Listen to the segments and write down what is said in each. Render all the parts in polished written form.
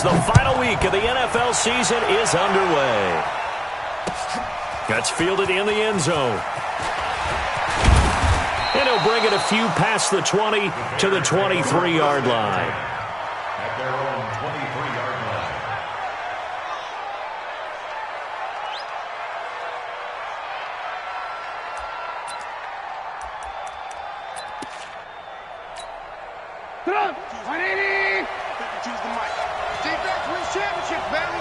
as the final week of the NFL season is underway. That's fielded in the end zone. And he'll bring it a few past the 20 to the 23-yard line. At their own 23-yard line. Choose the mic. Defense wins championships, baby.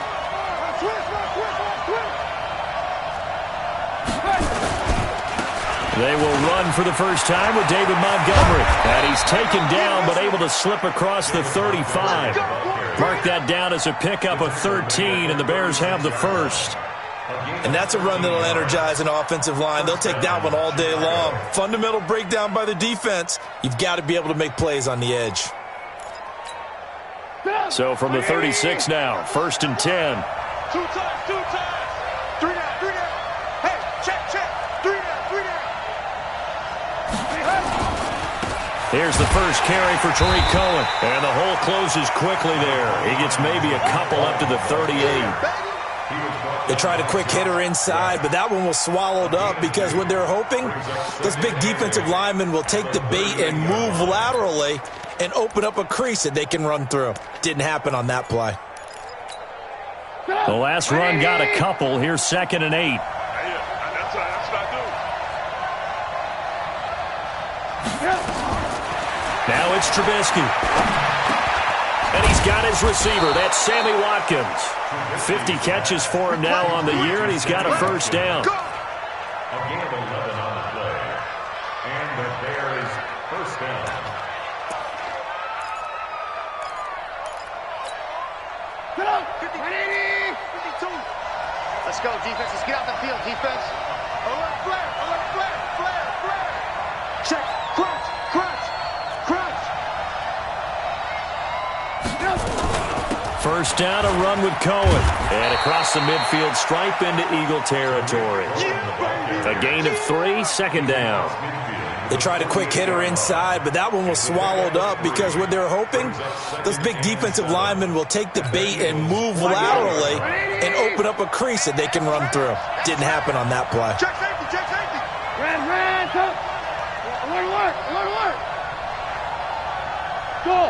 They will run for the first time with David Montgomery. And he's taken down but able to slip across the 35. Mark that down as a pickup of 13, and the Bears have the first. And that's a run that'll energize an offensive line. They'll take that one all day long. Fundamental breakdown by the defense. You've got to be able to make plays on the edge. So from the 36 now, 1st and 10. Two times. Three down. Hey, check. Three down. Here's the first carry for Tariq Cohen. And the hole closes quickly there. He gets maybe a couple up to the 38. They tried a quick hitter inside, but that one was swallowed up because what they're hoping, those big defensive linemen will take the bait and move laterally and open up a crease that they can run through. Didn't happen on that play. The last run got a couple. Here's 2nd and 8. That's what I do. Now it's Trubisky. And he's got his receiver. That's Sammy Watkins. 50 catches for him now on the year, and he's got a first down. Again, 11 on the play. And the Bears first down. Let's go, defense. Let's get out the field, defense. Alert flare. Check. Crunch. First down, a run with Cohen. And across the midfield stripe into Eagle territory. A gain of 3, 2nd down. They tried a quick hitter inside, but that one was swallowed up because what they're hoping, those big defensive linemen will take the bait and move laterally and open up a crease that they can run through. Didn't happen on that play. Check safety. Ran. Alert. Go.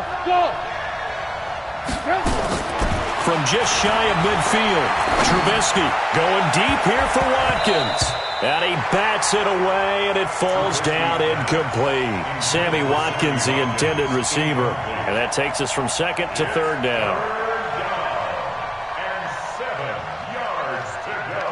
From just shy of midfield, Trubisky going deep here for Watkins. And he bats it away, and it falls down incomplete. Sammy Watkins, the intended receiver. And that takes us from 2nd to 3rd down. And 7 yards to go.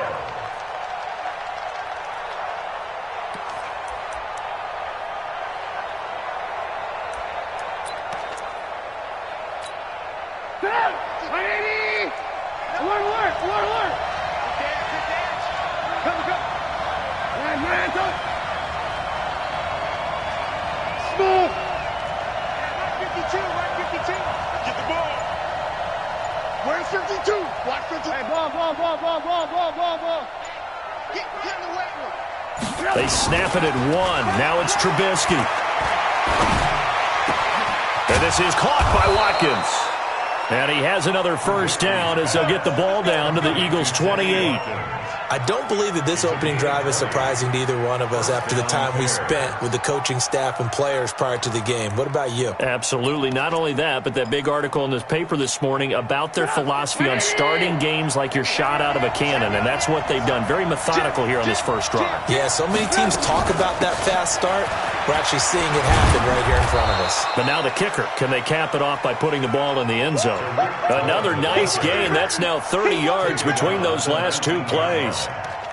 Alert. Go. Ran. Smooth. Right 52. Get the ball. Where's 52? Watch 52. Hey, ball. Get in the weight room. They snap it at 1. Now it's Trubisky. And this is caught by Watkins. And he has another first down as they'll get the ball down to the Eagles' 28. I don't believe that this opening drive is surprising to either one of us after the time we spent with the coaching staff and players prior to the game. What about you? Absolutely. Not only that, but that big article in this paper this morning about their philosophy on starting games like you're shot out of a cannon, and that's what they've done. Very methodical here on this first drive. Yeah, so many teams talk about that fast start. We're actually seeing it happen right here in front of us. But now the kicker. Can they cap it off by putting the ball in the end zone? Another nice gain. That's now 30 yards between those last 2 plays.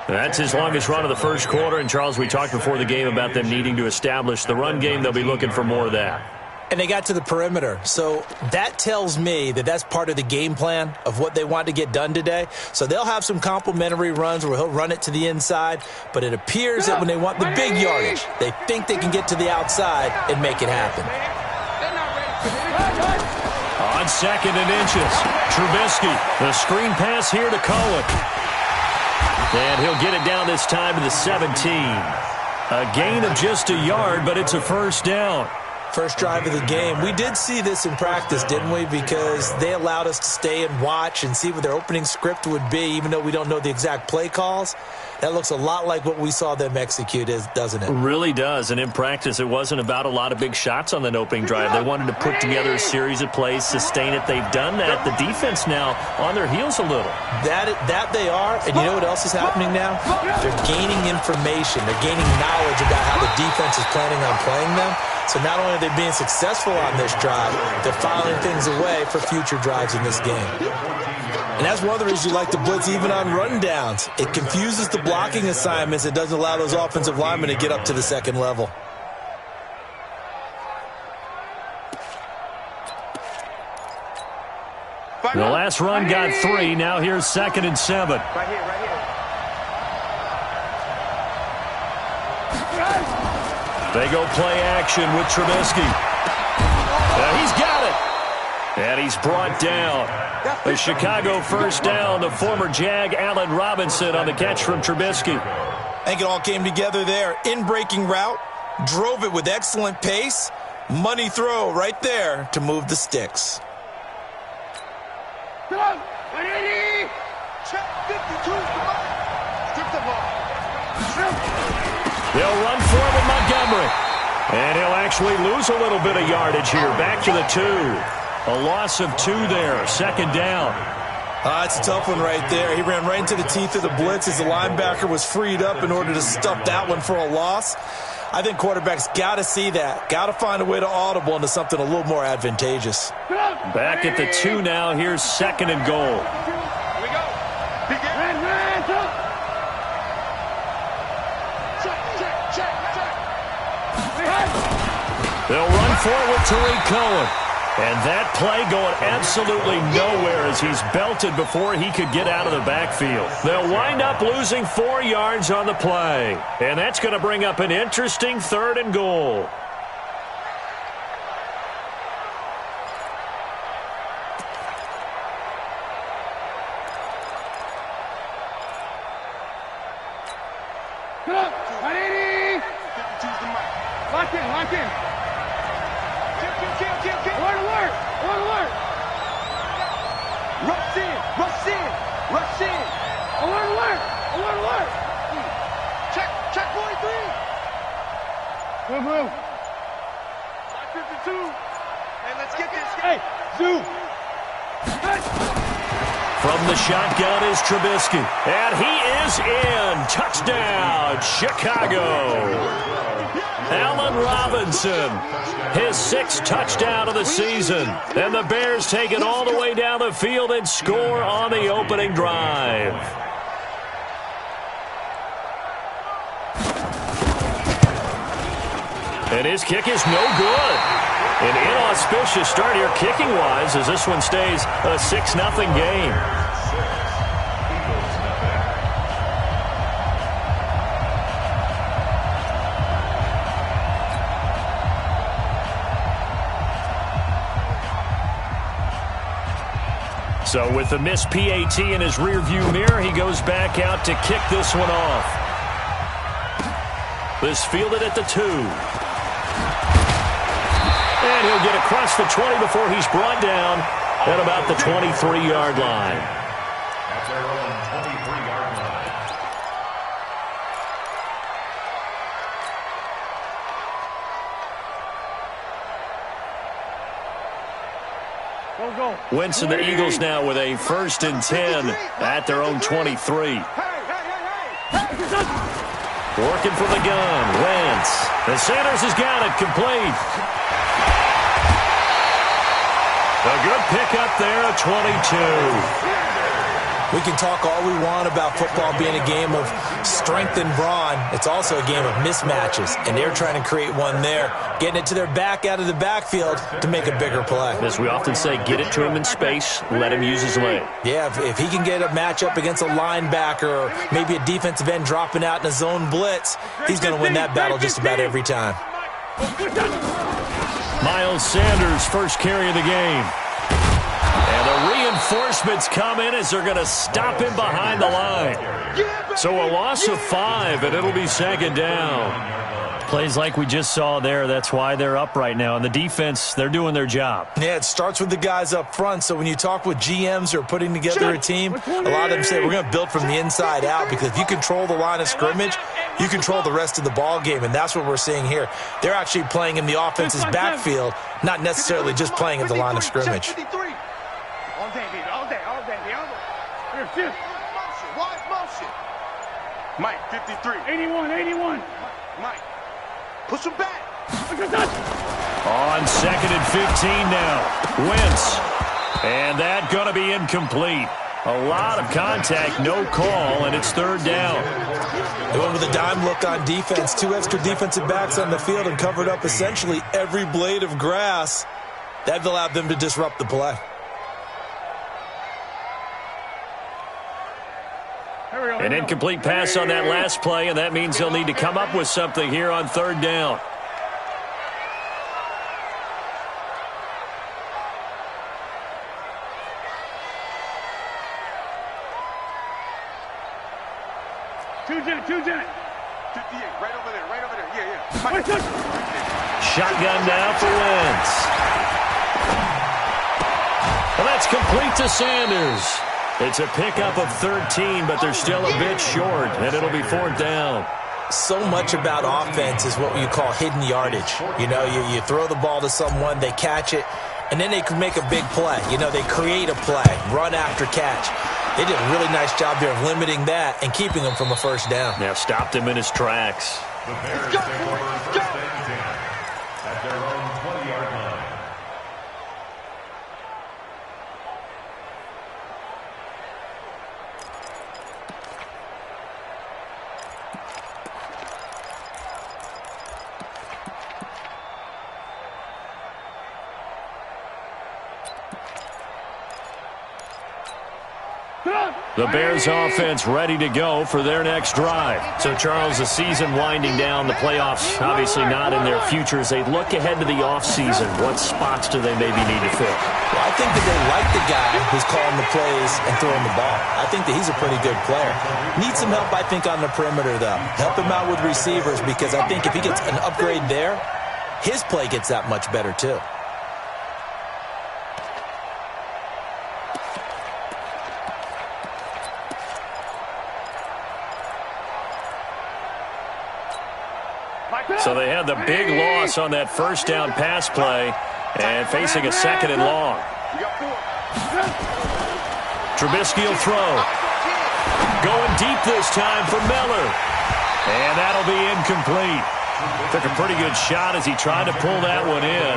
That's his longest run of the first quarter. And, Charles, we talked before the game about them needing to establish the run game. They'll be looking for more of that. And they got to the perimeter. So that tells me that that's part of the game plan of what they want to get done today. So they'll have some complementary runs where he'll run it to the inside. But it appears that when they want the big yardage, they think they can get to the outside and make it happen. On 2nd and inches, Trubisky. The screen pass here to Cohen. And he'll get it down this time to the 17. A gain of just a yard, but it's a first down. First drive of the game. We did see this in practice, didn't we? Because they allowed us to stay and watch and see what their opening script would be, even though we don't know the exact play calls. That looks a lot like what we saw them execute, doesn't it? It really does. And in practice, it wasn't about a lot of big shots on that opening drive. They wanted to put together a series of plays, sustain it. They've done that. The defense now on their heels a little. That they are. And you know what else is happening now? They're gaining information. They're gaining knowledge about how the defense is planning on playing them. So not only are they being successful on this drive, they're filing things away for future drives in this game. And that's one of the reasons you like to blitz even on rundowns. It confuses the blocking assignments. It doesn't allow those offensive linemen to get up to the second level. The last run got 3. Now here's 2nd and 7. Right here, right here. They go play action with Trubisky. He's got it. And he's brought down. The Chicago first down. The former Jag, Allen Robinson, on the catch from Trubisky. I think it all came together there. In-breaking route. Drove it with excellent pace. Money throw right there to move the sticks. They'll run for it with Montgomery. And he'll actually lose a little bit of yardage here. Back to the 2. A loss of 2 there. 2nd down. It's a tough one right there. He ran right into the teeth of the blitz as the linebacker was freed up in order to stuff that one for a loss. I think quarterbacks got to see that. Got to find a way to audible into something a little more advantageous. Back at the 2 now. Here's 2nd and goal. Here we go. They'll run for it with Tariq Cohen. And that play going absolutely nowhere as he's belted before he could get out of the backfield. They'll wind up losing 4 yards on the play. And that's going to bring up an interesting 3rd and goal. Lock in, lock in. Kill. Alert. Rush in. Alert. Check 43. Move. Lock 52. And let's get this. Hey, Zoo. From the shotgun is Trubisky. And he is in. Touchdown, Chicago. Allen Robinson, his 6th touchdown of the season. And the Bears take it all the way down the field and score on the opening drive. And his kick is no good. An inauspicious start here kicking-wise as this one stays a 6-0 game. So with the missed PAT in his rearview mirror, he goes back out to kick this one off. This fielded at the 2. And he'll get across the 20 before he's brought down at about the 23-yard line. At their own 23-yard line. Go. Wentz and the Eagles now with a 1st and 10 at their own 23. Hey. Working from the gun, Wentz. And Sanders has got it complete. A good pickup there at 22. We can talk all we want about football being a game of strength and brawn. It's also a game of mismatches, and they're trying to create one there, getting it to their back out of the backfield to make a bigger play. As we often say, get it to him in space, let him use his leg. Yeah, if he can get a matchup against a linebacker or maybe a defensive end dropping out in a zone blitz, he's going to win that battle just about every time. Miles Sanders, first carry of the game. And the reinforcements come in as they're going to stop him behind the line. So a loss of 5, and it'll be 2nd down. Plays like we just saw there. That's why they're up right now. And the defense, they're doing their job. Yeah, it starts with the guys up front. So when you talk with GMs who are putting together a team, a lot of them say we're going to build from the inside out, because if you control the line of scrimmage, you control the rest of the ball game, and that's what we're seeing here. They're actually playing in the offense's backfield, not necessarily just playing at the line of scrimmage. All day, baby. All day. All day. Motion. Wide motion. Mike, 53. 81. Mike, push him back. On 2nd and 15 now. Wentz. And that going to be incomplete. A lot of contact, no call, and it's 3rd down. They went with a dime look on defense. 2 extra defensive backs on the field and covered up essentially every blade of grass. That allowed them to disrupt the play. An incomplete pass on that last play, and that means they'll need to come up with something here on 3rd down. Two jet. 58, right over there. Yeah. Shotgun now for Wentz. Well, that's complete to Sanders. It's a pickup of 13, but they're still a bit short, and it'll be 4th down. So much about offense is what you call hidden yardage. You know, you throw the ball to someone, they catch it, and then they can make a big play. You know, they create a play, run after catch. They did a really nice job there of limiting that and keeping him from a 1st down. Now stopped him in his tracks. The Bears take over 1st and 10 at their own 20-yard line. The Bears offense ready to go for their next drive. So, Charles, the season winding down, the playoffs obviously not in their future. As they look ahead to the offseason, what spots do they maybe need to fill? Well, I think that they like the guy who's calling the plays and throwing the ball. I think that he's a pretty good player. Needs some help, I think, on the perimeter, though. Help him out with receivers, because I think if he gets an upgrade there, his play gets that much better, too. So they had the big loss on that 1st down pass play and facing a 2nd and long. Trubisky will throw. Going deep this time for Miller. And that'll be incomplete. Took a pretty good shot as he tried to pull that one in.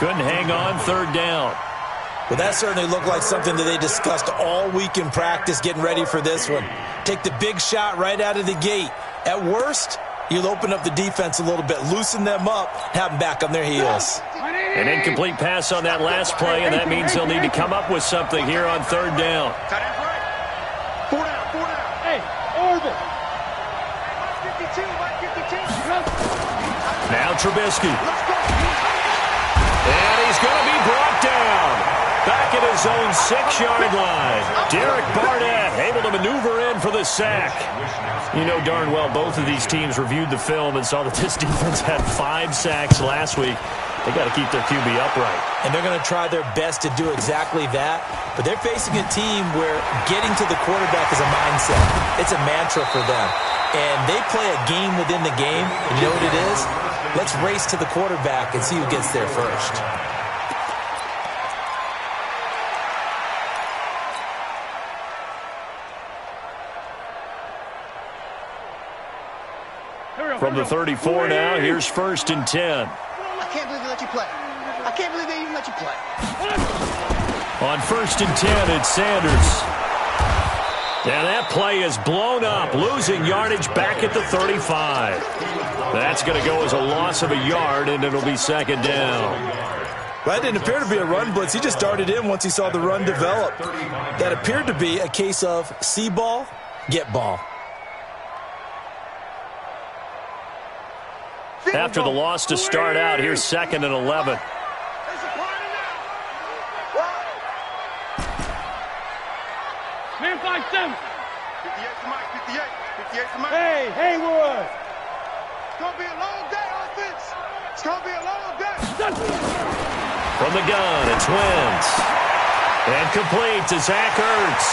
Couldn't hang on 3rd down. Well, that certainly looked like something that they discussed all week in practice getting ready for this one. Take the big shot right out of the gate. At worst, you'll open up the defense a little bit, loosen them up, have them back on their heels. An incomplete pass on that last play, and that means they'll need to come up with something here on 3rd down. 4 down. Hey, Orville. 52. Now Trubisky. And he's going to be brought down. Back at his own 6-yard line. Derek Barnett able to maneuver in for the sack. You know darn well both of these teams reviewed the film and saw that this defense had 5 sacks last week. They got to keep their QB upright. And they're going to try their best to do exactly that. But they're facing a team where getting to the quarterback is a mindset. It's a mantra for them. And they play a game within the game. And you know what it is? Let's race to the quarterback and see who gets there first. From the 34 now, here's 1st and 10. I can't believe they let you play. I can't believe they even let you play. On 1st and 10, it's Sanders. And that play is blown up, losing yardage back at the 35. That's going to go as a loss of a yard, and it'll be 2nd down. That didn't appear to be a run blitz. He just darted in once he saw the run develop. That appeared to be a case of see ball, get ball. After the loss to start out, here's 2nd and 11. Man, 5-7. 58 to Mike. 58 to Mike. Hey, Haywood. It's going to be a long day. offense. It's going to be a long day. From the gun, it's Wentz. And complete to Zach Ertz.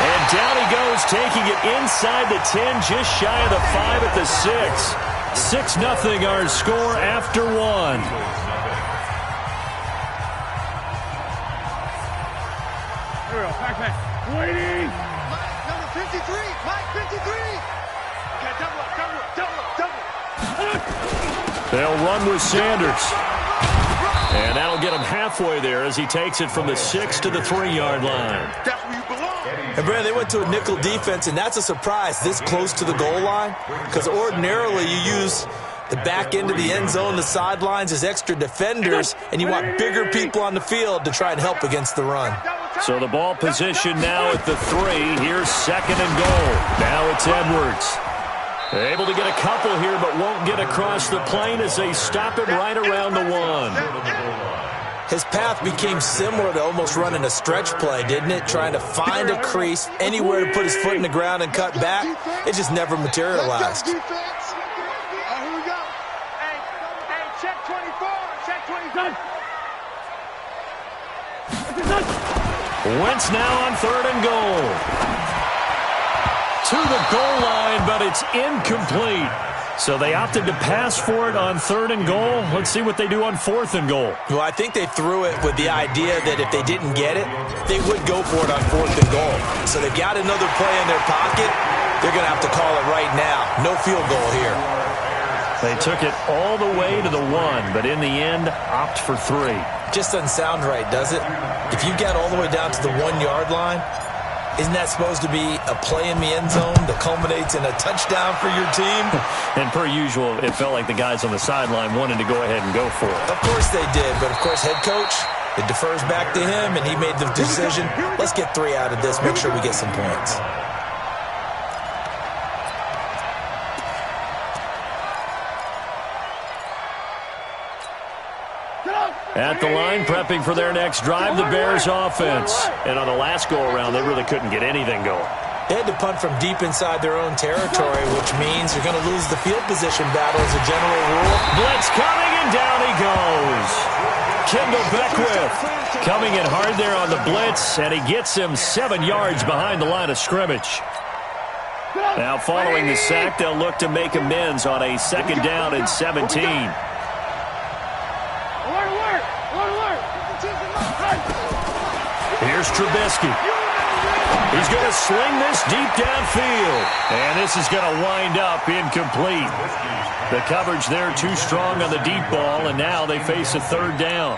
And down he goes, taking it inside the 10, just shy of the 5 at the 6. 6-0 our score after 1. Waiting. Mike, number 53. Mike, 53. Okay, double up. They'll run with Sanders. And that'll get him halfway there as he takes it from the 6 to the 3-yard line. That's where you belong. And, Brad, they went to a nickel defense, and that's a surprise this close to the goal line, because ordinarily you use the back end of the end zone, the sidelines as extra defenders, and you want bigger people on the field to try and help against the run. So the ball position now at the 3. Here's 2nd and goal. Now it's Edwards. Able to get a couple here, but won't get across the plane as they stop him right around the 1. His path became similar to almost running a stretch play, didn't it? Trying to find a crease, anywhere to put his foot in the ground and cut back. It just never materialized. Here we go. Hey, check 24. Check 24. Wentz now on 3rd and goal. To the goal line, but it's incomplete. So they opted to pass for it on 3rd and goal. Let's see what they do on 4th and goal. Well, I think they threw it with the idea that if they didn't get it, they would go for it on 4th and goal. So they've got another play in their pocket. They're going to have to call it right now. No field goal here. They took it all the way to the 1, but in the end, opt for 3. Just doesn't sound right, does it? If you get all the way down to the 1-yard line, isn't that supposed to be a play in the end zone that culminates in a touchdown for your team? And per usual, it felt like the guys on the sideline wanted to go ahead and go for it. Of course they did, but of course head coach, it defers back to him, and he made the decision, let's get 3 out of this, make sure we get some points. At the line, prepping for their next drive, the Bears offense. And on the last go-around, they really couldn't get anything going. They had to punt from deep inside their own territory, which means you're going to lose the field position battle as a general rule. Blitz coming, and down he goes. Kendall Beckwith coming in hard there on the blitz, and he gets him 7 yards behind the line of scrimmage. Now following the sack, they'll look to make amends on a 2nd down and 17. Here's Trubisky. He's going to sling this deep downfield. And this is going to wind up incomplete. The coverage there too strong on the deep ball, and now they face a 3rd down.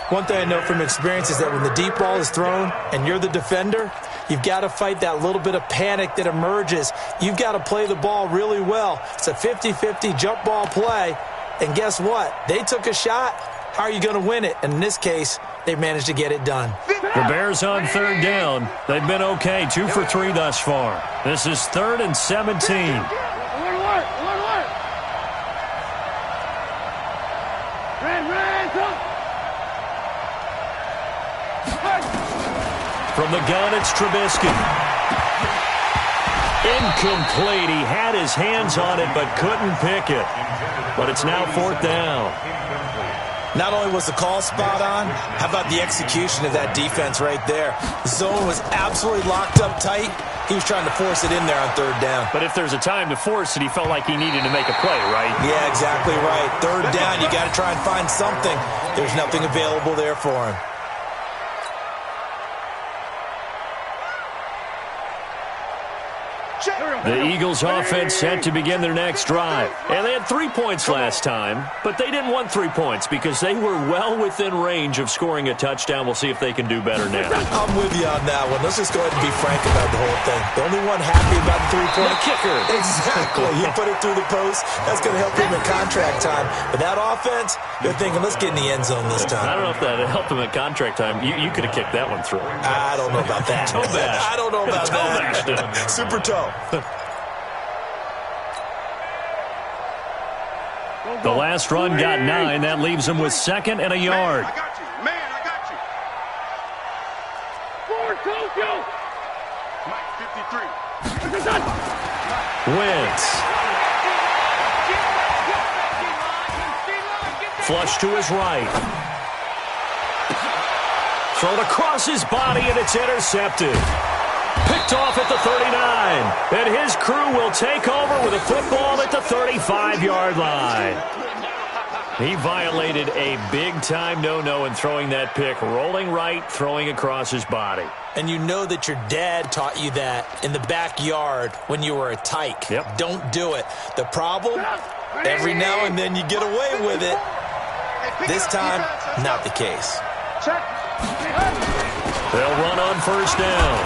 One thing I know from experience is that when the deep ball is thrown and you're the defender, you've got to fight that little bit of panic that emerges. You've got to play the ball really well. It's a 50-50 jump ball play. And guess what? They took a shot. How are you going to win it? And in this case, they managed to get it done. The Bears on 3rd down. They've been okay, 2 for 3 thus far. This is 3rd and 17. From the gun, it's Trubisky. Incomplete. He had his hands on it but couldn't pick it. But it's now 4th down. Not only was the call spot on, how about the execution of that defense right there? The zone was absolutely locked up tight. He was trying to force it in there on 3rd down. But if there's a time to force it, he felt like he needed to make a play, right? Yeah, exactly right. 3rd down, you got to try and find something. There's nothing available there for him. The Eagles offense set to begin their next drive. And they had 3 points last time, but they didn't want 3 points because they were well within range of scoring a touchdown. We'll see if they can do better now. I'm with you on that one. Let's just go ahead and be frank about the whole thing. The only one happy about the 3-point kicker. Exactly. You put it through the post. That's going to help him in contract time. But that offense, they're thinking, let's get in the end zone this time. I don't know if that helped him at contract time. You could have kicked that one through. I don't know about that. Toe bash. I don't know about toe bashed that. Super toe. The last run got 9. That leaves him with 2nd and a yard. Man, I got you. Man, I got you. Forward, Tokyo. Mike, 53. Wentz. Flush to his right. Thrown across his body, and it's intercepted. Picked off at the 39. And his crew will take over with a football at the 35-yard line. He violated a big-time no-no in throwing that pick. Rolling right, throwing across his body. And you know that your dad taught you that in the backyard when you were a tyke. Yep. Don't do it. The problem, every now and then you get away with it. This time, not the case. They'll run on first down.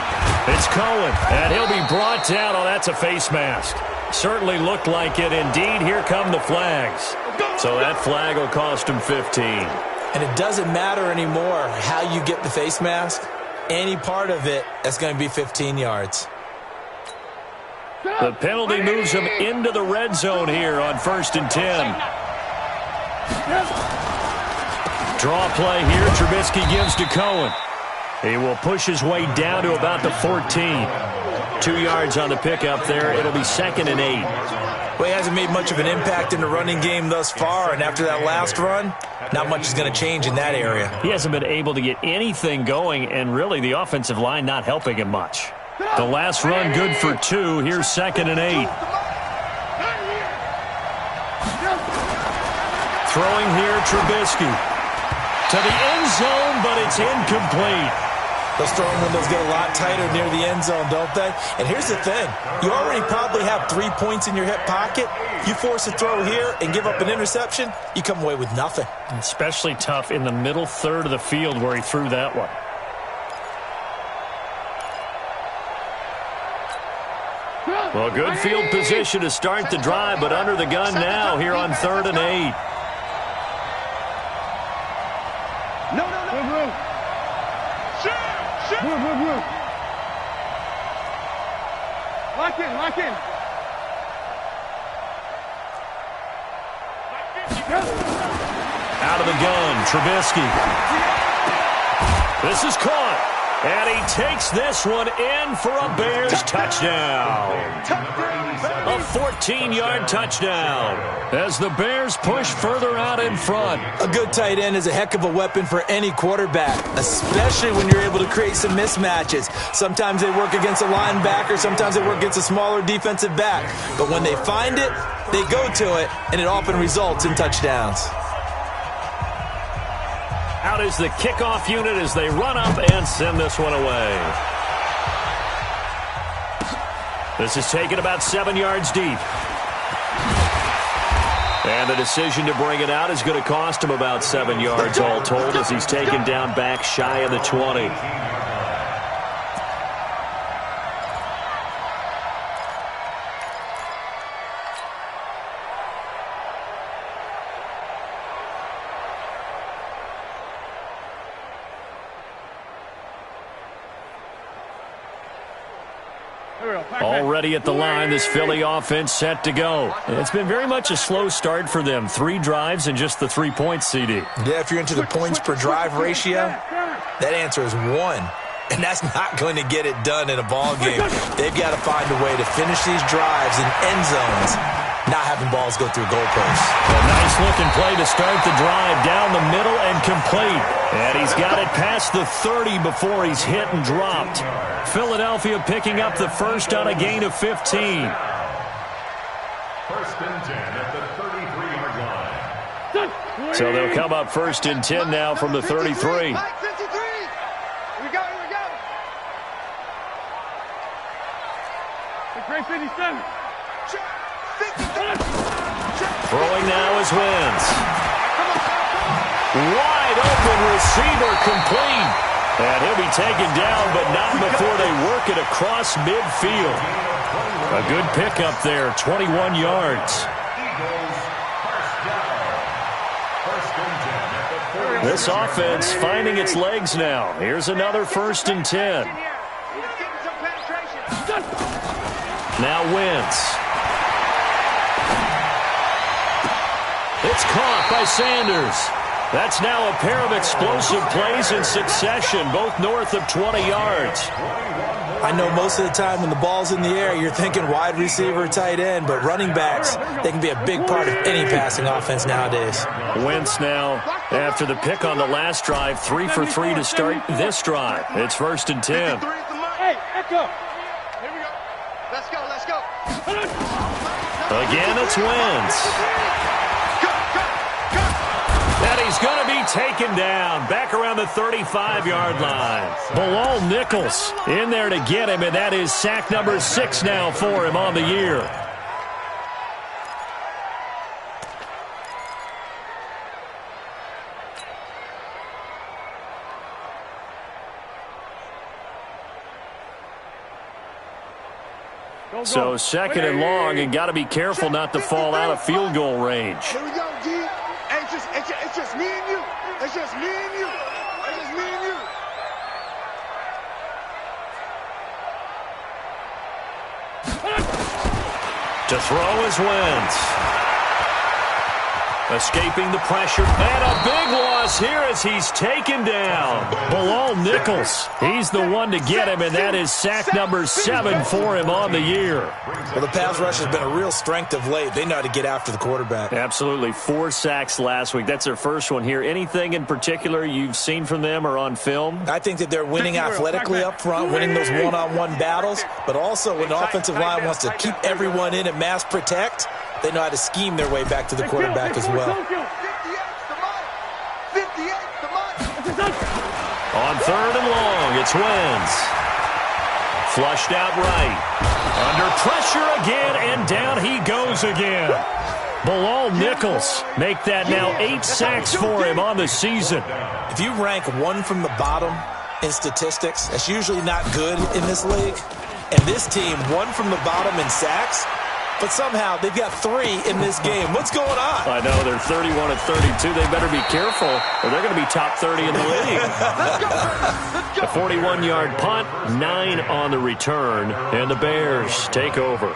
It's Cohen, and he'll be brought down. Oh, that's a face mask. Certainly looked like it. Indeed, here come the flags. So that flag will cost him 15. And it doesn't matter anymore how you get the face mask. Any part of it, that's going to be 15 yards. The penalty moves him into the red zone here on 1st and 10. Draw play here. Trubisky gives to Cohen. He will push his way down to about the 14. 2 yards on the pickup there. It'll be 2nd and 8. Well, he hasn't made much of an impact in the running game thus far, and after that last run, not much is going to change in that area. He hasn't been able to get anything going, and really the offensive line not helping him much. The last run good for 2. Here's 2nd and 8. Throwing here, Trubisky. To the end zone, but it's incomplete. Those throwing windows get a lot tighter near the end zone, don't they? And here's the thing. You already probably have 3 points in your hip pocket. You force a throw here and give up an interception, you come away with nothing. Especially tough in the middle third of the field where he threw that one. Well, good field position to start the drive, but under the gun now here on 3rd and 8. Lock in. Out of the gun, Trubisky. This is caught. And he takes this one in for a Bears touchdown. A 14-yard touchdown as the Bears push further out in front. A good tight end is a heck of a weapon for any quarterback, especially when you're able to create some mismatches. Sometimes they work against a linebacker, sometimes they work against a smaller defensive back. But when they find it, they go to it, and it often results in touchdowns. Out is the kickoff unit as they run up and send this one away. This is taken about 7 yards deep. And the decision to bring it out is going to cost him about 7 yards all told as he's taken down back shy of the 20. Already at the line, this Philly offense set to go. It's been very much a slow start for them. 3 drives and just the 3 points, CD. Yeah, if you're into the points per drive ratio, that answer is 1. And that's not going to get it done in a ball game. They've got to find a way to finish these drives in end zones, not having balls go through goalposts. A nice-looking play to start the drive down the middle and complete. And he's got it past the 30 before he's hit and dropped. Philadelphia picking up the first on a gain of 15. 1st and 10 at the 33-yard line. So they'll come up 1st and 10 now from the 33. Throwing now is Wentz. Wide open receiver complete. And he'll be taken down, but not before they work it across midfield. A good pickup there, 21 yards. This offense finding its legs now. Here's another 1st and 10. Now Wentz. It's caught by Sanders. That's now a pair of explosive plays in succession, both north of 20 yards. I know most of the time when the ball's in the air, you're thinking wide receiver, tight end, but running backs, they can be a big part of any passing offense nowadays. Wentz now, after the pick on the last drive, 3 for 3 to start this drive. It's 1st and 10. Hey, Echo. Here we go. Let's go. Again, it's Wentz. And he's going to be taken down back around the 35-yard line. Bilal Nichols in there to get him, and that is sack number 6 now for him on the year. So 2nd and long, and got to be careful not to fall out of field goal range. Here we go, G. It's just me and you. It's just me and you. It's just me and you. To throw is Wentz. Escaping the pressure, and a big loss here as he's taken down. Bilal Nichols, he's the one to get him, and that is sack number 7 for him on the year. Well, the pass rush has been a real strength of late. They know how to get after the quarterback. Absolutely. 4 sacks last week. That's their first one here. Anything in particular you've seen from them or on film? I think that they're winning athletically up front, winning those one-on-one battles, but also when the offensive line wants to keep everyone in and mass protect, they know how to scheme their way back to the quarterback as well. On 3rd and long, it's Wentz. Flushed out right. Under pressure again, and down he goes again. Bilal Nichols make that now 8 sacks for him on the season. If you rank one from the bottom in statistics, that's usually not good in this league. And this team, one from the bottom in sacks, but somehow they've got 3 in this game. What's going on? I know, they're 31 of 32. They better be careful, or they're going to be top 30 in the league. A 41-yard punt, 9 on the return, and the Bears take over.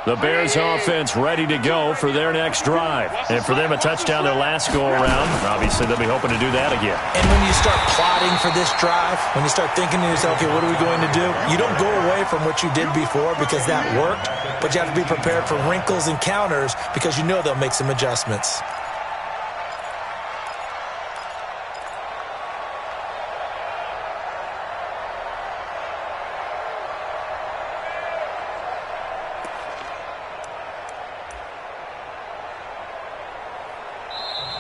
The Bears offense ready to go for their next drive. And for them, a touchdown their last go-around. Obviously, they'll be hoping to do that again. And when you start plotting for this drive, when you start thinking to yourself, okay, what are we going to do? You don't go away from what you did before because that worked, but you have to be prepared for wrinkles and counters because you know they'll make some adjustments.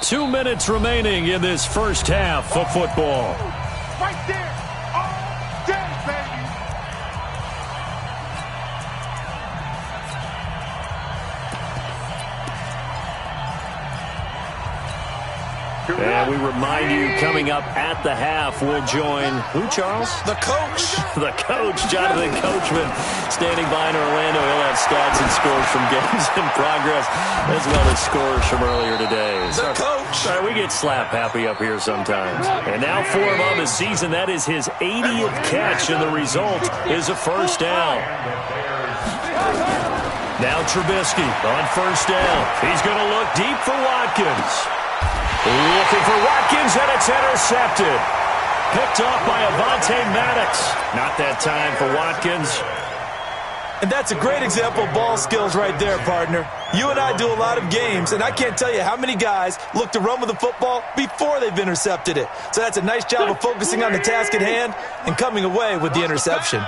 Two minutes remaining in this first half of football. Right there. All day, baby. And we remind you, coming up at the half, we'll join who, Charles? The coach. The coach, Jonathan Coachman, standing by in Orlando. He'll have stats and scores from games in progress, as well as scores from earlier today. The coach. Sorry, we get slap happy up here sometimes. And now for him on the season, that is his 80th catch, and the result is a first down. Now Trubisky on first down. He's going to look deep for Watkins. Looking for Watkins, and it's intercepted. Picked off by Avonte Maddox. Not that time for Watkins. And that's a great example of ball skills right there, partner. You and I do a lot of games, and I can't tell you how many guys look to run with the football before they've intercepted it. So that's a nice job of focusing on the task at hand and coming away with the interception.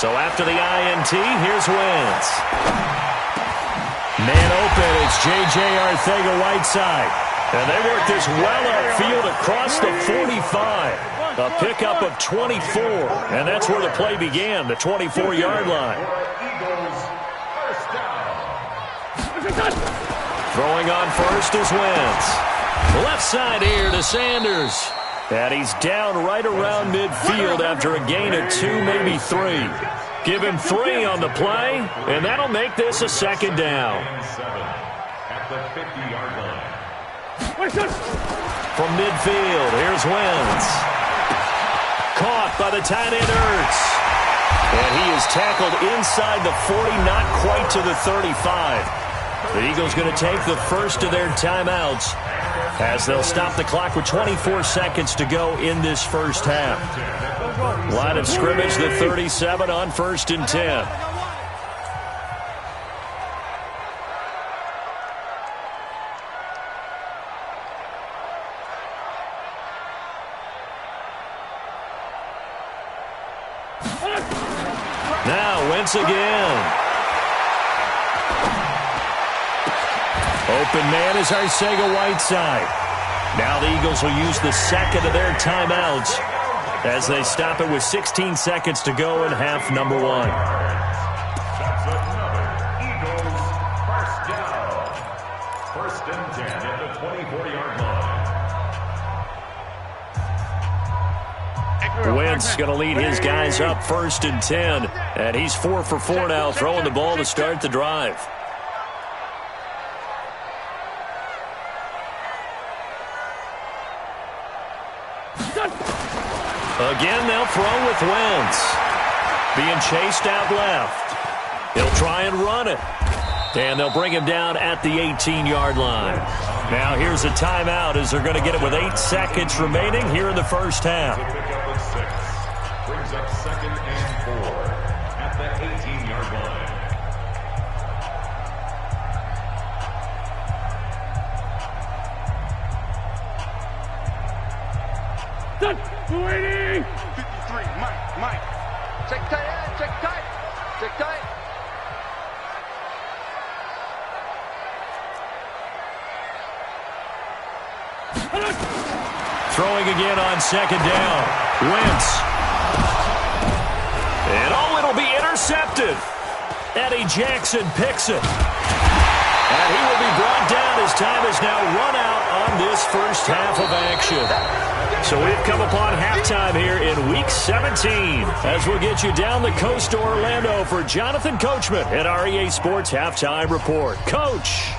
So after the INT, here's Wentz. Man open, it's J.J. Arcega-Whiteside. And they work this well upfield across the 45. A pickup of 24. And that's where the play began, the 24-yard line. Throwing on first is Wentz. Left side here to Sanders. And he's down right around midfield after a gain of 2, maybe 3. Give him 3 on the play, and that'll make this a second down. At the 50-yard line. From midfield, here's Wentz. Caught by the tight end Ertz. And he is tackled inside the 40, not quite to the 35. The Eagles going to take the first of their timeouts as they'll stop the clock with 24 seconds to go in this first half. Line of scrimmage, the 37 on 1st and 10. Now Wentz again. Open man is Arcega-Whiteside. Now the Eagles will use the second of their timeouts as they stop it with 16 seconds to go in half number 1. That's another Eagles first down. 1st and 10 at the 24-yard line. Wentz going to lead his guys up 1st and 10. And he's 4 for 4 now, throwing the ball to start the drive. Again, they'll throw with Wentz. Being chased out left. He'll try and run it. And they'll bring him down at the 18-yard line. Now here's a timeout as they're going to get it with 8 seconds remaining here in the first half. To pick up a 6. Brings up 2nd and 4 at the 18-yard line. Done. 280. 53. Mike. Check tight. Check tight. Check tight. Throwing again on 2nd down. Wentz. And it'll be intercepted. Eddie Jackson picks it. And he will be brought down as time is now run out on this first half of action. So we've come upon halftime here in Week 17 as we'll get you down the coast to Orlando for Jonathan Coachman at our EA Sports Halftime Report. Coach.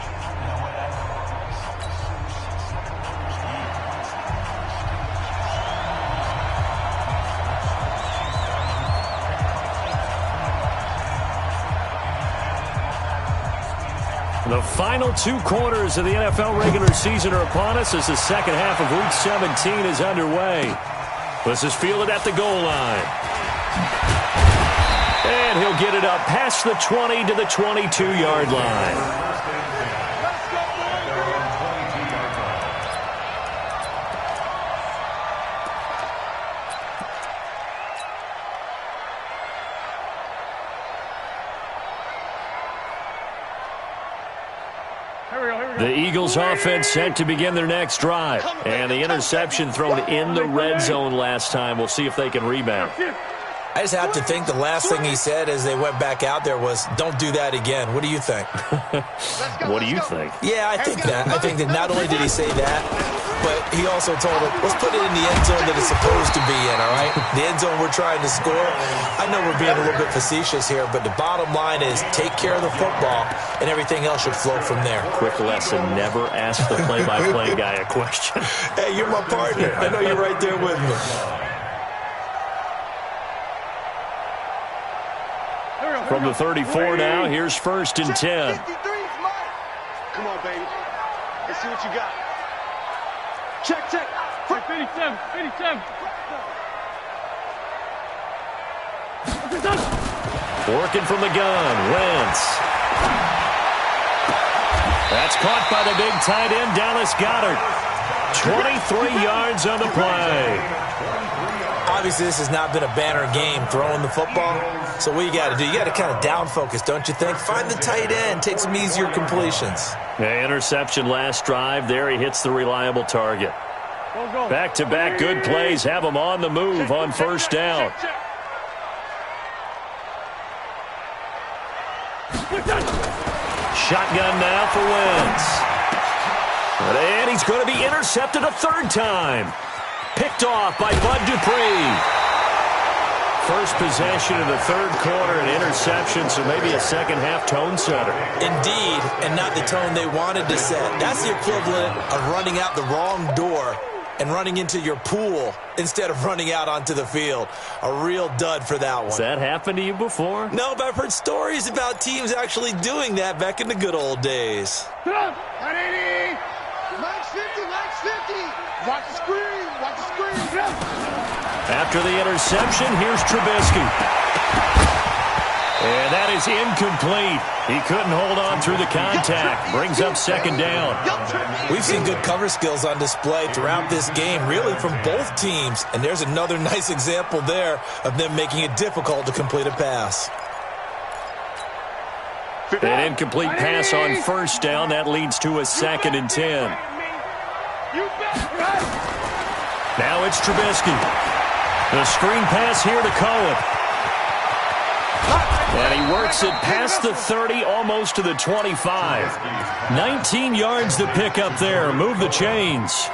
The final 2 quarters of the NFL regular season are upon us as the second half of Week 17 is underway. This is fielded at the goal line. And he'll get it up past the 20 to the 22-yard line. The Eagles offense set to begin their next drive. And the interception thrown in the red zone last time. We'll see if they can rebound. I just have to think the last thing he said as they went back out there was, don't do that again. What do you think? What do you think? Yeah, I think that. I think that not only did he say that, but he also told him, let's put it in the end zone that it's supposed to be in, all right? The end zone we're trying to score. I know we're being a little bit facetious here, but the bottom line is take care of the football, and everything else should flow from there. Quick lesson, never ask the play-by-play guy a question. Hey, you're my partner. I know you're right there with me. From the 34 now, here's 1st and 10. Come on, baby. Let's see what you got. Check. 57. Working from the gun, Wentz. That's caught by the big tight end, Dallas Goedert. 23 yards on the play. Obviously, this has not been a banner game throwing the football. So what you got to do, you got to kind of down focus, don't you think? Find the tight end, take some easier completions. Yeah, interception last drive. There he hits the reliable target. Back-to-back good plays have him on the move on 1st down. Shotgun now for Wentz. And he's going to be intercepted a 3rd time. Picked off by Bud Dupree. First possession in the third quarter, an interception, so maybe a second-half tone setter. Indeed, and not the tone they wanted to set. That's the equivalent of running out the wrong door and running into your pool instead of running out onto the field. A real dud for that one. Has that happened to you before? No, but I've heard stories about teams actually doing that back in the good old days. Max 50, Max 50. Watch the screen, watch the screen. After the interception, here's Trubisky. And that is incomplete. He couldn't hold on through the contact. Brings up second down. We've seen good cover skills on display throughout this game, really from both teams. And there's another nice example there of them making it difficult to complete a pass. An incomplete pass on first down. That leads to a 2nd and 10. Now it's Trubisky. The screen pass here to Cohen. And he works it past the 30, almost to the 25. 19 yards to pick up there. Move the chains.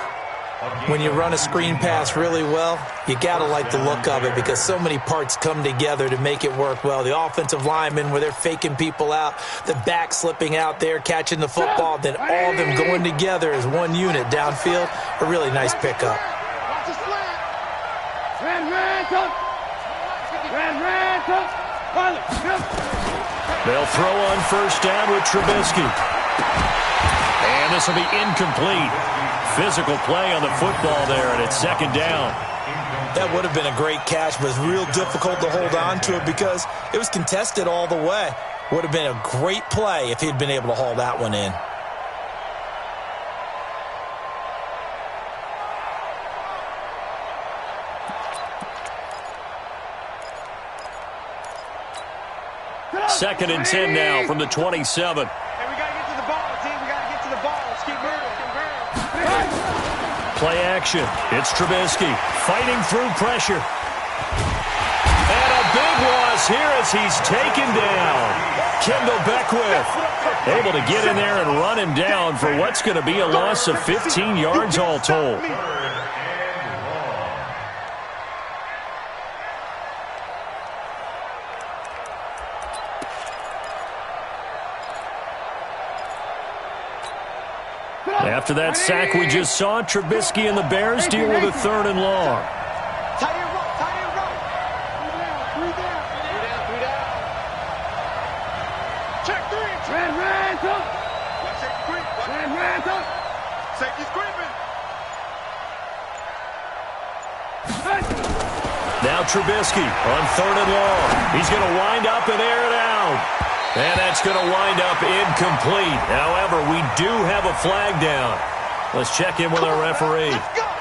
When you run a screen pass really well, you got to like the look of it because so many parts come together to make it work well. The offensive linemen, where they're faking people out, the back slipping out there, catching the football, then all of them going together as one unit downfield. A really nice pickup. They'll throw on first down with Trubisky. And this will be incomplete. Physical play on the football there, and it's second down. That would have been a great catch, but it's real difficult to hold on to it because it was contested all the way. Would have been a great play if he'd been able to haul that one in. Second and 10 now from the 27. Hey, we got to get to the ball, team. We got to get to the ball. Let's keep moving. Play action. It's Trubisky fighting through pressure. And a big loss here as he's taken down. Kendall Beckwith able to get in there and run him down for what's going to be a loss of 15 yards all told. After that sack we just saw, Trubisky and the Bears deal with a 3rd and long. Tight end roll, tight end roll. Three down. Check 3. Watch safety creep. Safety's creeping. Now Trubisky on 3rd and long. He's going to wind up and air it out. And that's going to wind up incomplete. However, we do have a flag down. Let's check in with our referee.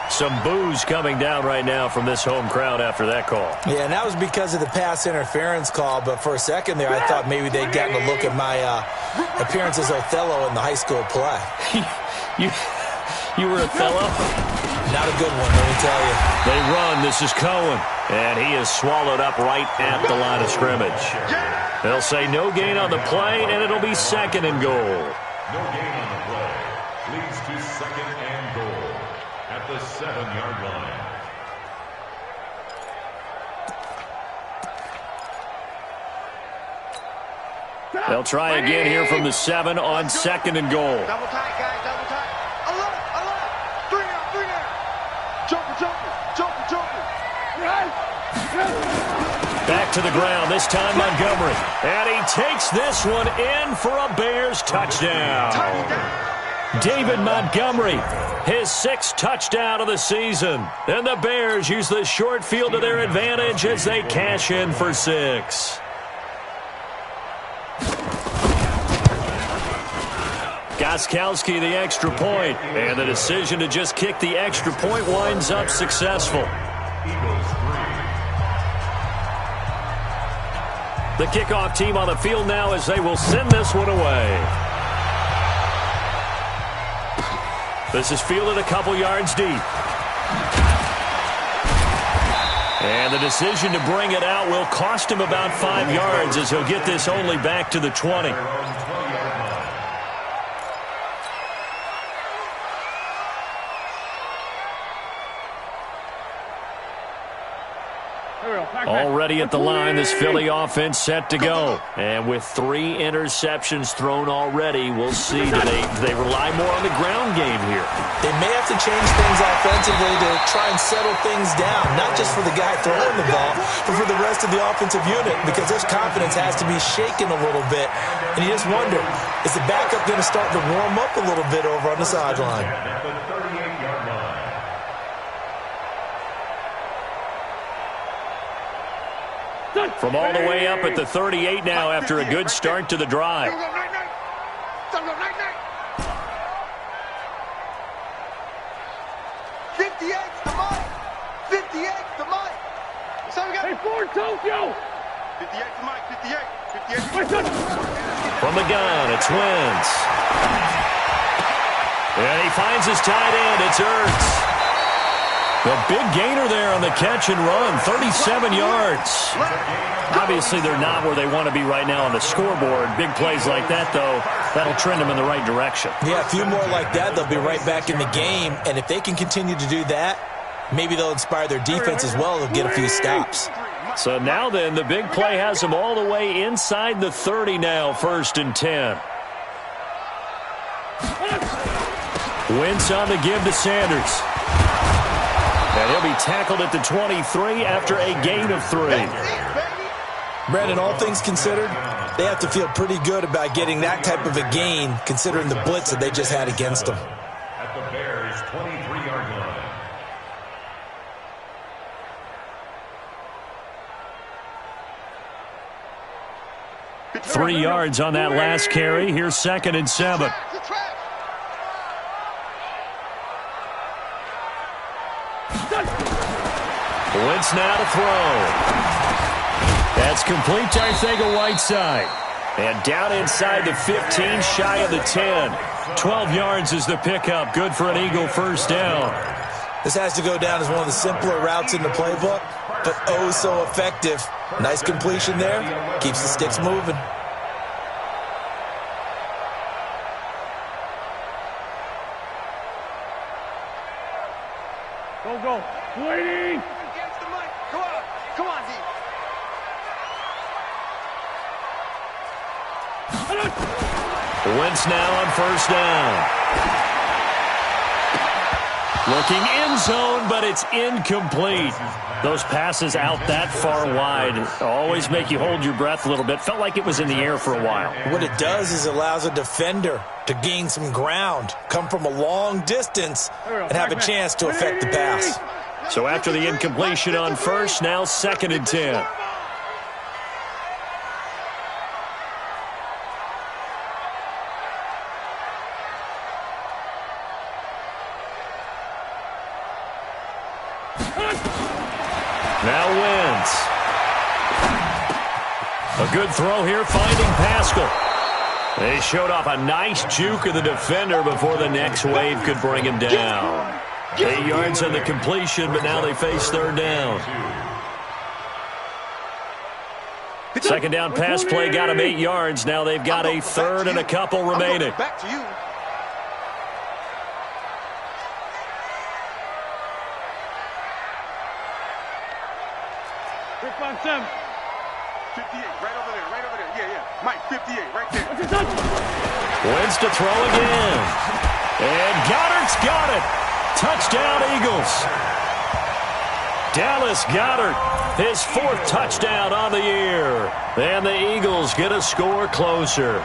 Some boos coming down right now from this home crowd after that call. Yeah, and that was because of the pass interference call, but for a second there I thought maybe they'd gotten a look at my appearance as Othello in the high school play. You were Othello? Not a good one, let me tell you. They run. This is Cohen. And he is swallowed up right at the line of scrimmage. They'll say no gain on the play, and it'll be 2nd and goal. No gain on the play. Leads to 2nd and goal at the 7-yard line. They'll try again here from the 7 on 2nd and goal. Double tight, guys, double tight. Alert. 3 down. Jumper. Back to the ground, this time Montgomery. And he takes this one in for a Bears touchdown. David Montgomery, his 6th touchdown of the season. And the Bears use the short field to their advantage as they cash in for 6. Gostkowski the extra point, and the decision to just kick the extra point winds up successful. The kickoff team on the field now as they will send this one away. This is fielded a couple yards deep. And the decision to bring it out will cost him about 5 yards as he'll get this only back to the 20. Already at the line, this Philly offense set to go. And with 3 interceptions thrown already, we'll see. Do they rely more on the ground game here? They may have to change things offensively to try and settle things down, not just for the guy throwing the ball, but for the rest of the offensive unit, because his confidence has to be shaken a little bit. And you just wonder, is the backup going to start to warm up a little bit over on the sideline? At the 38-yard line. From all the way up at the 38 now after a good start to the drive. 58's the mic. 58's the mic. So we got hey, Ford Tokyo. 58's the mic. 58. From the gun, it's Wentz. And he finds his tight end. It's Ertz. The big gainer there on the catch and run, 37 yards. Obviously, they're not where they want to be right now on the scoreboard. Big plays like that, though, that'll trend them in the right direction. Yeah, a few more like that, they'll be right back in the game. And if they can continue to do that, maybe they'll inspire their defense as well. They'll get a few stops. So now then, the big play has them all the way inside the 30 now, 1st and 10. Wentz on the give to Sanders. And he'll be tackled at the 23 after a gain of 3. Brandon, all things considered, they have to feel pretty good about getting that type of a gain, considering the blitz that they just had against them. At the Bears' 23-yard line. 3 yards on that last carry. Here's 2nd and 7. Wentz now to throw. That's complete to Arcega-Whiteside. And down inside the 15, shy of the 10. 12 yards is the pickup. Good for an Eagle first down. This has to go down as one of the simpler routes in the playbook, but oh so effective. Nice completion there. Keeps the sticks moving. Go. Waiting. Against the mic. Come on, D. Wentz now on first down. Looking end zone, but it's incomplete. Those passes out that far wide always make you hold your breath a little bit. Felt like it was in the air for a while. What it does is allows a defender to gain some ground, come from a long distance, and have a chance to affect the pass. So after the incompletion on first, now 2nd and 10. Now Wentz. A good throw here, finding Pascal. They showed off a nice juke of the defender before the next wave could bring him down. 8 yards on the completion, but now they face 3rd down. 2nd down pass play got him 8 yards. Now they've got a 3rd and a couple remaining. Back to you. Rip 7. 58, right over there. Yeah. Mike, 58, right there. Wentz to throw again. And Goddard's got it. Touchdown, Eagles. Dallas Goedert, his 4th touchdown on the year. And the Eagles get a score closer.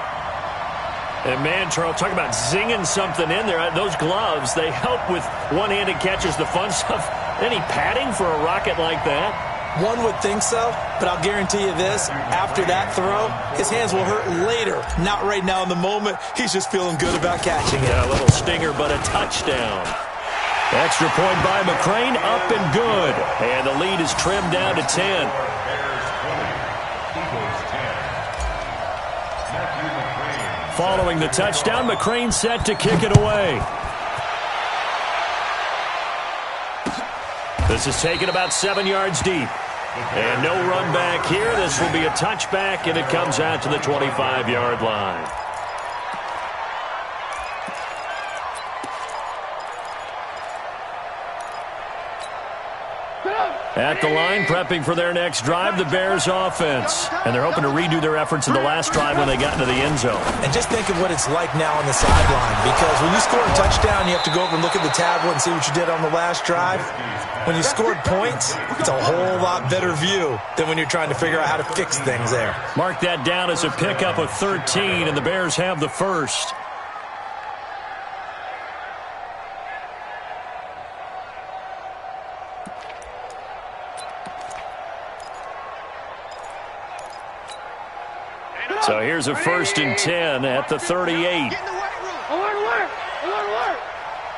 And, man, Charles, talk about zinging something in there. Those gloves, they help with one-handed catches, the fun stuff. Any padding for a rocket like that? One would think so, but I'll guarantee you this, after that throw, his hands will hurt later, not right now in the moment. He's just feeling good about catching it. Yeah, a little stinger, but a touchdown. Extra point by McCrane, up and good. And the lead is trimmed down to 10. Following the touchdown, McCrane set to kick it away. This is taken about 7 yards deep. And no run back here. This will be a touchback, and it comes out to the 25-yard line. At the line, prepping for their next drive, the Bears offense. And they're hoping to redo their efforts in the last drive when they got into the end zone. And just think of what it's like now on the sideline, because when you score a touchdown, you have to go over and look at the tablet and see what you did on the last drive. When you scored points, it's a whole lot better view than when you're trying to figure out how to fix things there. Mark that down as a pickup of 13, and the Bears have the first. So here's a 1st and 10 at the 38. Alert, alert, alert, alert.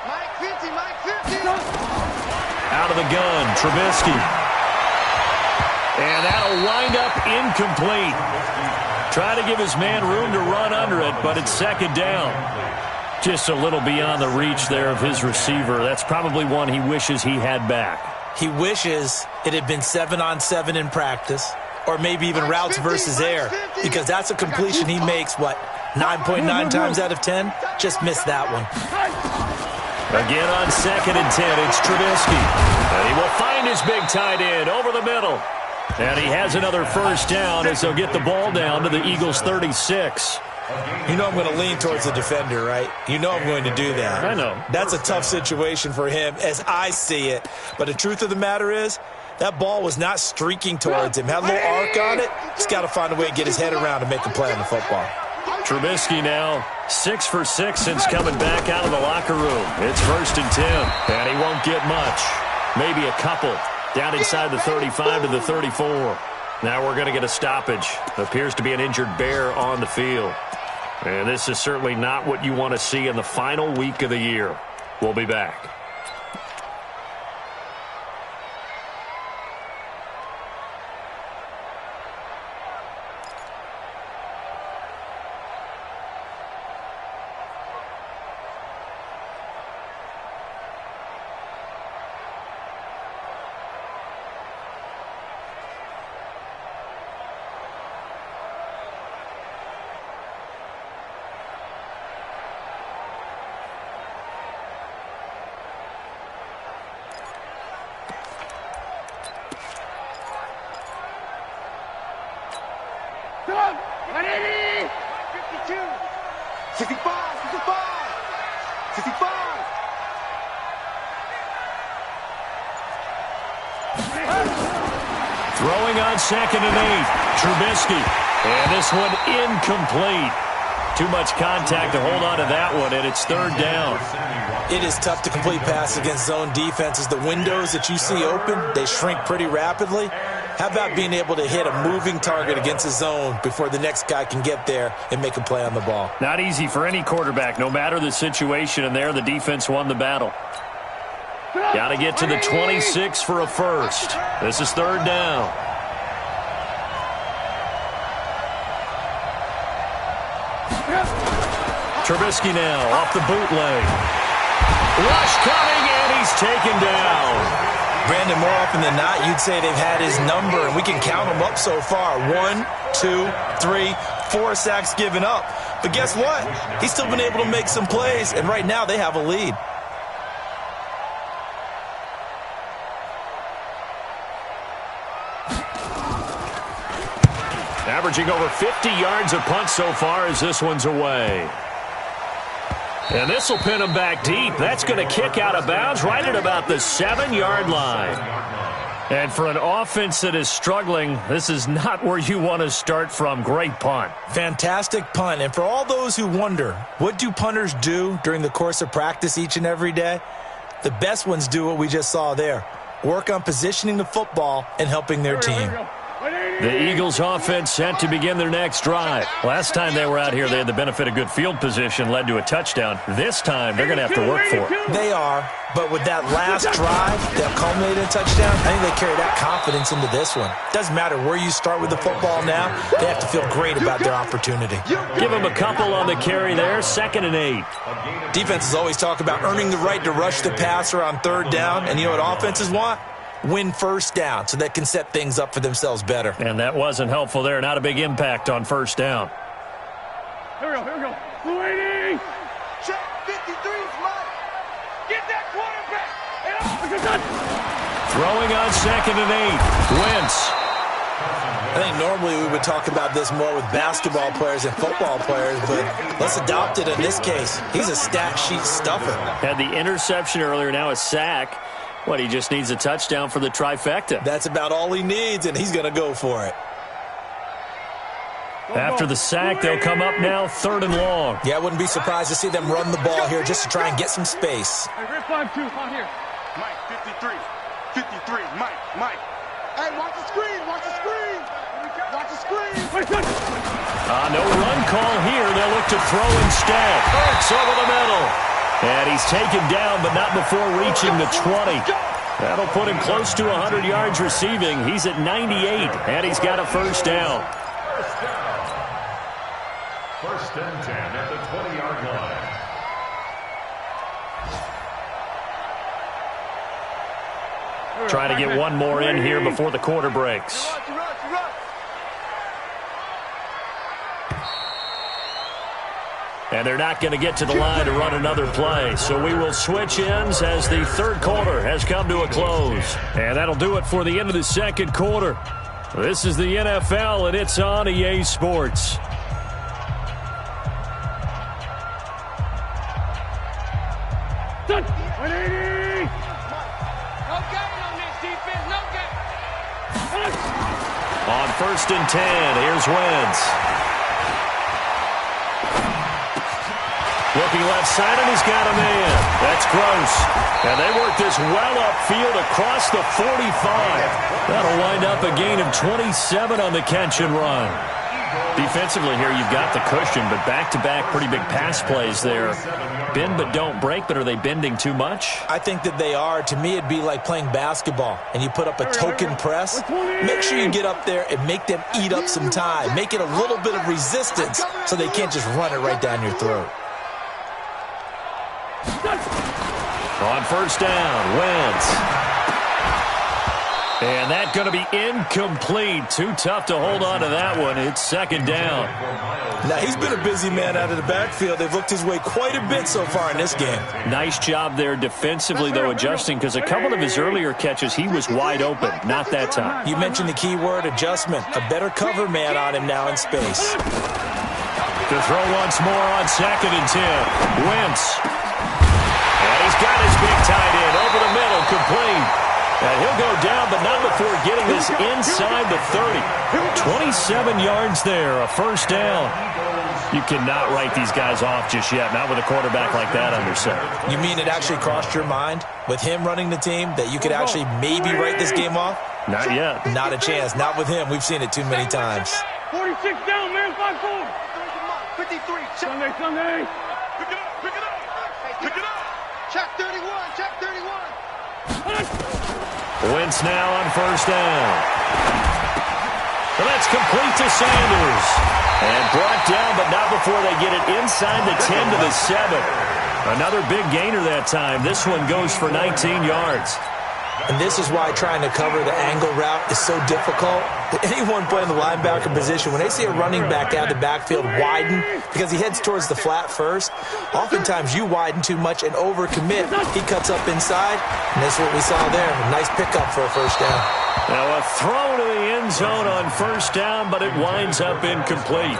Mike 50, Mike 50. Out of the gun, Trubisky. And that'll wind up incomplete. Trying to give his man room to run under it, but it's 2nd down. Just a little beyond the reach there of his receiver. That's probably one he wishes he had back. He wishes it had been 7-on-7 in practice, or maybe even routes versus air, because that's a completion he makes, 9.9 times out of 10? Just missed that one. Again on 2nd and 10, it's Trubisky. And he will find his big tight end over the middle. And he has another 1st down as they'll get the ball down to the Eagles' 36. You know I'm going to lean towards the defender, right? You know I'm going to do that. I know. That's a tough situation for him as I see it. But the truth of the matter is, that ball was not streaking towards him. Had a little arc on it. He's got to find a way to get his head around and make a play on the football. Trubisky now 6 for 6 since coming back out of the locker room. It's 1st and 10, and he won't get much. Maybe a couple. Down inside the 35 to the 34. Now we're going to get a stoppage. Appears to be an injured Bear on the field. And this is certainly not what you want to see in the final week of the year. We'll be back. Come! 180! 52! 65! 65! 65! Throwing on 2nd and 8. Trubisky. And this one incomplete. Too much contact to hold on to that one, and it's 3rd down. It is tough to complete passes against zone defenses. The windows that you see open, they shrink pretty rapidly. How about being able to hit a moving target against a zone before the next guy can get there and make a play on the ball? Not easy for any quarterback, no matter the situation, and there the defense won the battle. Got to get to the 26 for a 1st. This is 3rd down. Trubisky now off the bootleg. Rush coming, and he's taken down. Brandon, more often than not, you'd say they've had his number, and we can count them up so far. 1, 2, 3, 4 sacks given up. But guess what? He's still been able to make some plays, and right now they have a lead. Averaging over 50 yards a punt so far as this one's away. And this will pin him back deep. That's going to kick out of bounds right at about the 7-yard line. And for an offense that is struggling, this is not where you want to start from. Great punt. Fantastic punt. And for all those who wonder, what do punters do during the course of practice each and every day? The best ones do what we just saw there. Work on positioning the football and helping their team. The Eagles offense set to begin their next drive. Last time they were out here, they had the benefit of good field position, led to a touchdown. This time, they're going to have to work for it. They are, but with that last drive that culminated in a touchdown, I think they carry that confidence into this one. Doesn't matter where you start with the football now, they have to feel great about their opportunity. Give them a couple on the carry there, 2nd and 8. Defenses always talk about earning the right to rush the passer on 3rd down, and you know what offenses want? Win 1st down so they can set things up for themselves better. And that wasn't helpful there. Not a big impact on 1st down. Here we go, here we go. 280! Check 53's Mike! Get that quarterback! Throwing on 2nd and 8. Wentz. I think normally we would talk about this more with basketball players and football players, but let's adopt it in this case. He's a stat sheet stuffer. Had the interception earlier, now a sack. What, he just needs a touchdown for the trifecta. That's about all he needs, and he's going to go for it. After the sack, they'll come up now 3rd and long. Yeah, I wouldn't be surprised to see them run the ball here just to try and get some space. Hey, 5-2, out here. Mike, 53. 53, Mike. Hey, watch the screen, watch the screen. Watch the screen. No run call here. They'll look to throw instead. Hurts over the middle. And he's taken down, but not before reaching the 20. That'll put him close to 100 yards receiving. He's at 98, and he's got a first down. First and 10 at the 20-yard line. Try to get one more in here before the quarter breaks. And they're not going to get to the line to run another play. So we will switch ends as the 3rd quarter has come to a close. And that'll do it for the end of the 2nd quarter. This is the NFL, and it's on EA Sports. On 1st and 10, here's Wentz. Looking left side, and he's got a man. That's Gross. And they work this well upfield across the 45. That'll wind up a gain of 27 on the catch and run. Defensively here, you've got the cushion, but back-to-back pretty big pass plays there. Bend but don't break, but are they bending too much? I think that they are. To me, it'd be like playing basketball, and you put up a token press. Make sure you get up there and make them eat up some time. Make it a little bit of resistance so they can't just run it right down your throat. On 1st down, Wentz. And that's going to be incomplete. Too tough to hold on to that one. It's 2nd down. Now, he's been a busy man out of the backfield. They've looked his way quite a bit so far in this game. Nice job there defensively, though, adjusting, because a couple of his earlier catches, he was wide open. Not that time. You mentioned the key word, adjustment. A better cover man on him now in space. To throw once more on 2nd and 10. Wentz. And he's got his big tight end over the middle, complete. And he'll go down, but not before getting this inside the 30. 27 yards there, a first down. You cannot write these guys off just yet, not with a quarterback like that under center. You mean it actually crossed your mind with him running the team that you could actually maybe write this game off? Not yet. Not a chance. Not with him. We've seen it too many times. 46 down, man, 5-4. 53. Sunday. Pick it up. Pick it up. Check 31. Wentz now on 1st down. Well, that's complete to Sanders. And brought down, but not before they get it inside the 10 to the 7. Another big gainer that time. This one goes for 19 yards. And this is why trying to cover the angle route is so difficult. Anyone playing the linebacker position, when they see a running back out of the backfield widen because he heads towards the flat first, oftentimes you widen too much and overcommit. He cuts up inside, and that's what we saw there. A nice pickup for a first down. Now a throw to the end zone on 1st down, but it winds up incomplete.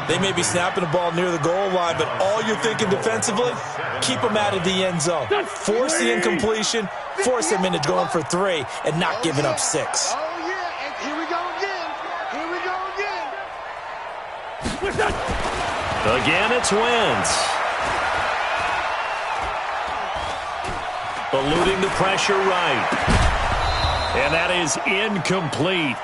They may be snapping the ball near the goal line, but all you're thinking defensively, keep them out of the end zone. Force the incompletion, force them into going for 3, and not giving up 6. Oh, yeah, and here we go again. Again, it's Wentz. Eluding the pressure right. And that is incomplete.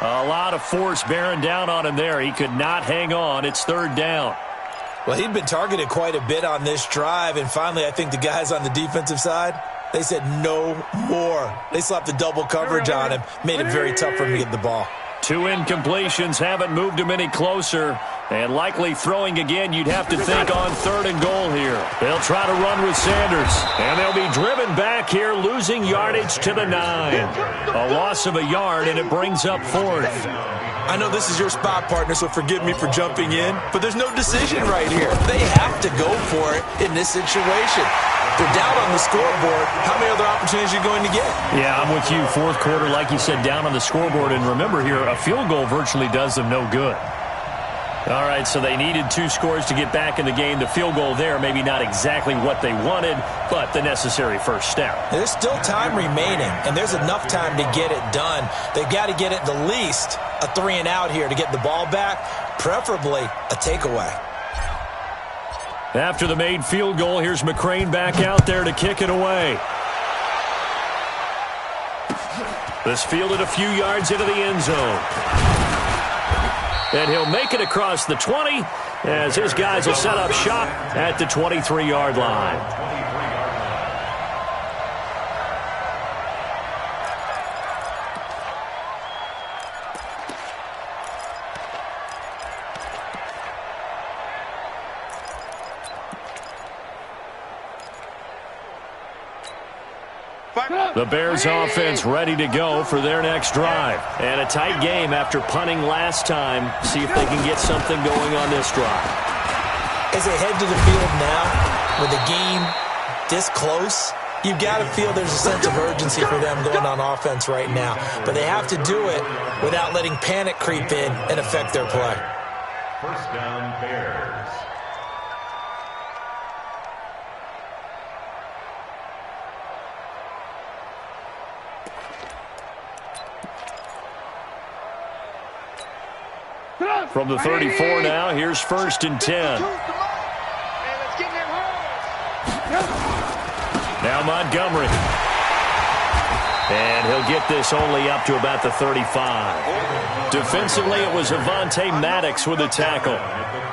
A lot of force bearing down on him there. He could not hang on. It's 3rd down. Well, he'd been targeted quite a bit on this drive, and finally I think the guys on the defensive side, they said no more. They slapped the double coverage on him, made it very tough for him to get the ball. 2 incompletions haven't moved him any closer. And likely throwing again, you'd have to think on 3rd and goal here. They'll try to run with Sanders. And they'll be driven back here, losing yardage to the 9. A loss of a yard, and it brings up 4th. I know this is your spot, partner, so forgive me for jumping in, but there's no decision right here. They have to go for it in this situation. They're down on the scoreboard. How many other opportunities are you going to get? Yeah, I'm with you. Fourth quarter, like you said, down on the scoreboard. And remember here, a field goal virtually does them no good. All right, so they needed 2 scores to get back in the game. The field goal there, maybe not exactly what they wanted, but the necessary first step. There's still time remaining, and there's enough time to get it done. They've got to get at the least a 3-and-out here to get the ball back, preferably a takeaway. After the made field goal, here's McCrane back out there to kick it away. This fielded a few yards into the end zone. And he'll make it across the 20 as his guys will set up shop at the 23-yard line. The Bears offense ready to go for their next drive. And a tight game after punting last time. See if they can get something going on this drive. As they head to the field now, with the game this close, you've got to feel there's a sense of urgency for them going on offense right now. But they have to do it without letting panic creep in and affect their play. First down, Bears. From the 34 now, here's 1st and 10. Now Montgomery. And he'll get this only up to about the 35. Defensively, it was Avonte Maddox with a tackle.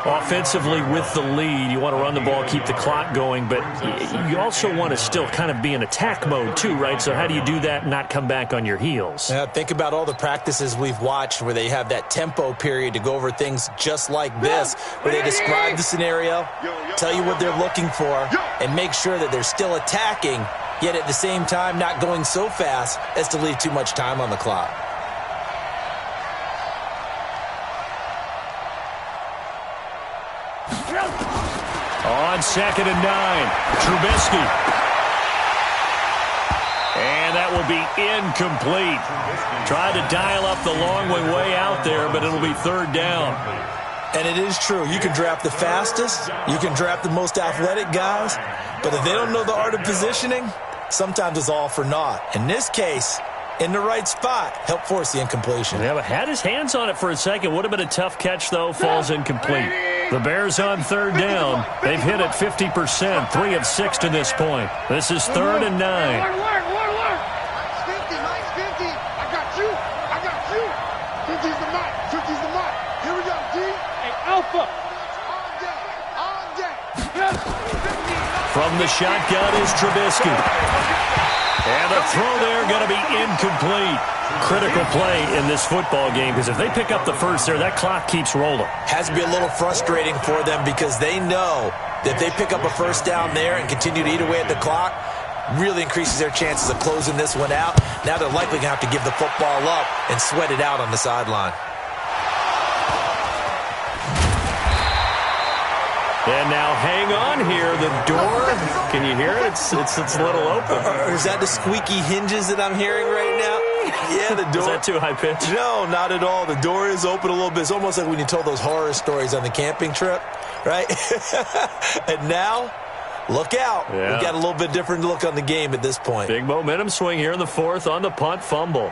Offensively, with the lead, you want to run the ball, keep the clock going, but you also want to still kind of be in attack mode too, right? So how do you do that and not come back on your heels? Think about all the practices we've watched where they have that tempo period to go over things just like this, where they describe the scenario, tell you what they're looking for, and make sure that they're still attacking, yet at the same time not going so fast as to leave too much time on the clock. On 2nd and 9, Trubisky. And that will be incomplete. Tried to dial up the long way out there, but it'll be 3rd down. And it is true. You can draft the fastest. You can draft the most athletic guys. But if they don't know the art of positioning, sometimes it's all for naught. In this case, in the right spot, help force the incompletion. Yeah, but had his hands on it for a second. Would have been a tough catch, though. Falls incomplete. The Bears on 3rd down. They've hit it 50%, 3 of 6 to this point. This is 3rd and 9. Mine's 50. I got you. 50's the mark. 50's the mark. Here we go, D. Hey, Alpha. On deck. From the shotgun is Trubisky. And the throw there going to be incomplete. Critical play in this football game because if they pick up the first there, that clock keeps rolling. Has to be a little frustrating for them because they know that if they pick up a first down there and continue to eat away at the clock, really increases their chances of closing this one out. Now they're likely going to have to give the football up and sweat it out on the sideline. And now hang on here. The door, can you hear it? It's a little open. Or is that the squeaky hinges that I'm hearing right now? Yeah, the door. Is that too high pitch? No, not at all. The door is open a little bit. It's almost like when you told those horror stories on the camping trip, right? And now, look out. Yeah. We've got a little bit different look on the game at this point. Big momentum swing here in the 4th on the punt fumble.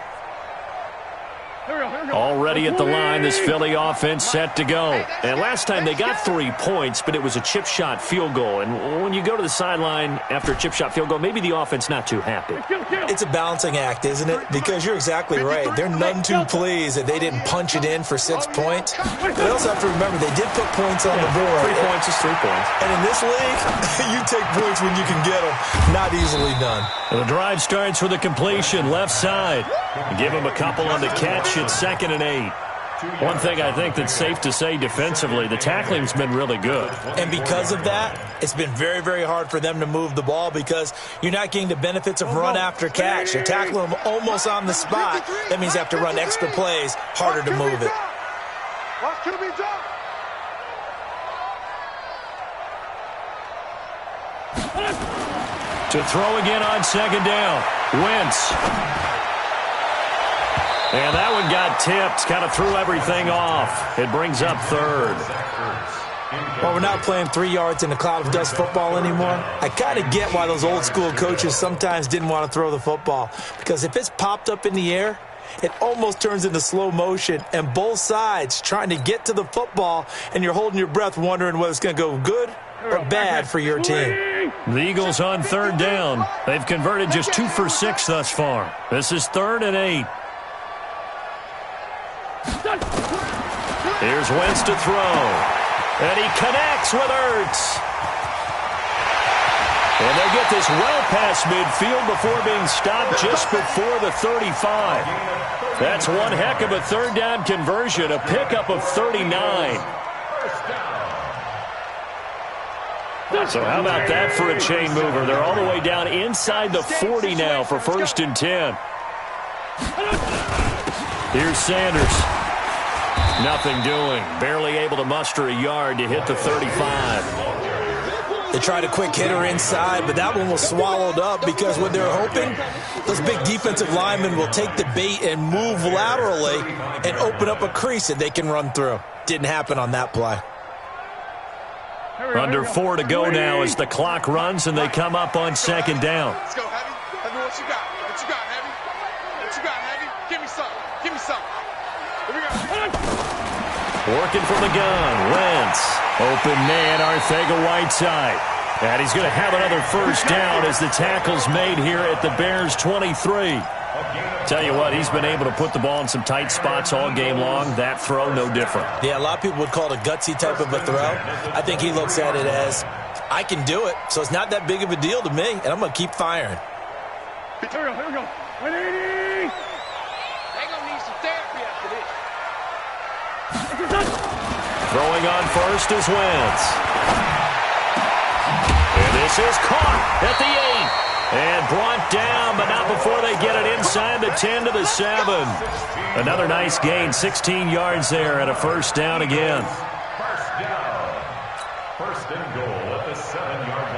Already at the line, this Philly offense set to go. And last time they got 3 points, but it was a chip shot field goal. And when you go to the sideline after a chip shot field goal, maybe the offense not too happy. It's a balancing act, isn't it? Because you're exactly right. They're none too pleased that they didn't punch it in for 6 points. But they also have to remember they did put points on the board. 3 points is 3 points. And in this league, you take points when you can get them. Not easily done. The drive starts with a completion left side. Give him a couple on the catch. It's 2nd and 8. One thing I think that's safe to say defensively, the tackling's been really good. And because of that, it's been very, very hard for them to move the ball because you're not getting the benefits of run after catch. You're tackling them almost on the spot. That means you have to run extra plays, harder to move it. QB drop. To throw again on second down. Wentz. And that one got tipped. Kind of threw everything off. It brings up third. Well, we're not playing 3 yards in a cloud of dust football anymore. I kind of get why those old school coaches sometimes didn't want to throw the football. Because if it's popped up in the air, it almost turns into slow motion. And both sides trying to get to the football, and you're holding your breath wondering whether it's going to go good or bad for your team. The Eagles on third down. They've converted just 2 for 6 thus far. This is 3rd and 8. Here's Wentz to throw. And he connects with Ertz. And they get this well past midfield before being stopped just before the 35. That's one heck of a third down conversion, a pickup of 39. So how about that for a chain mover? They're all the way down inside the 40 now for 1st and 10. Here's Sanders. Nothing doing. Barely able to muster a yard to hit the 35. They tried a quick hitter inside, but that one was swallowed up because what they're hoping, those big defensive linemen will take the bait and move laterally and open up a crease that they can run through. Didn't happen on that play. Under 4 to go now as the clock runs and they come up on second down. Let's go, Heavy. Heavy, what you got? What you got, Heavy? What you got, Heavy? Give me something. Give me something. Here we go. Working from the gun. Wentz. Open man, Arcega-Whiteside. And he's going to have another first down as the tackle's made here at the Bears' 23. Tell you what, he's been able to put the ball in some tight spots all game long. That throw, no different. Yeah, a lot of people would call it a gutsy type of a throw. I think he looks at it as, I can do it, so it's not that big of a deal to me, and I'm going to keep firing. Here we go. 180. They going to need some therapy after this. Throwing on first is Wentz. And this is caught at the 8. And brought down, but not before they get it inside the 10 to the 7. Another nice gain, 16 yards there and a first down again. First down. 1st and goal at the 7-yard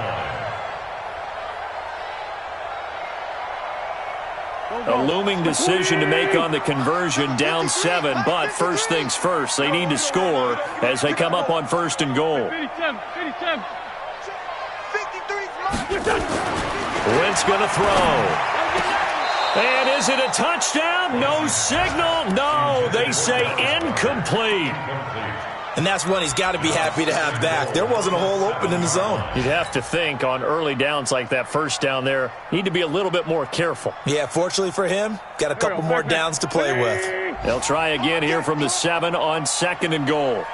line. A looming decision to make on the conversion, down 7, but first things first, they need to score as they come up on 1st and goal. 53's Wentz going to throw. And is it a touchdown? No signal. No, they say incomplete. And that's one he's got to be happy to have back. There wasn't a hole open in the zone. You'd have to think on early downs like that first down there, need to be a little bit more careful. Yeah, fortunately for him, got a couple more downs to play with. They'll try again here from the 7 on 2nd and goal.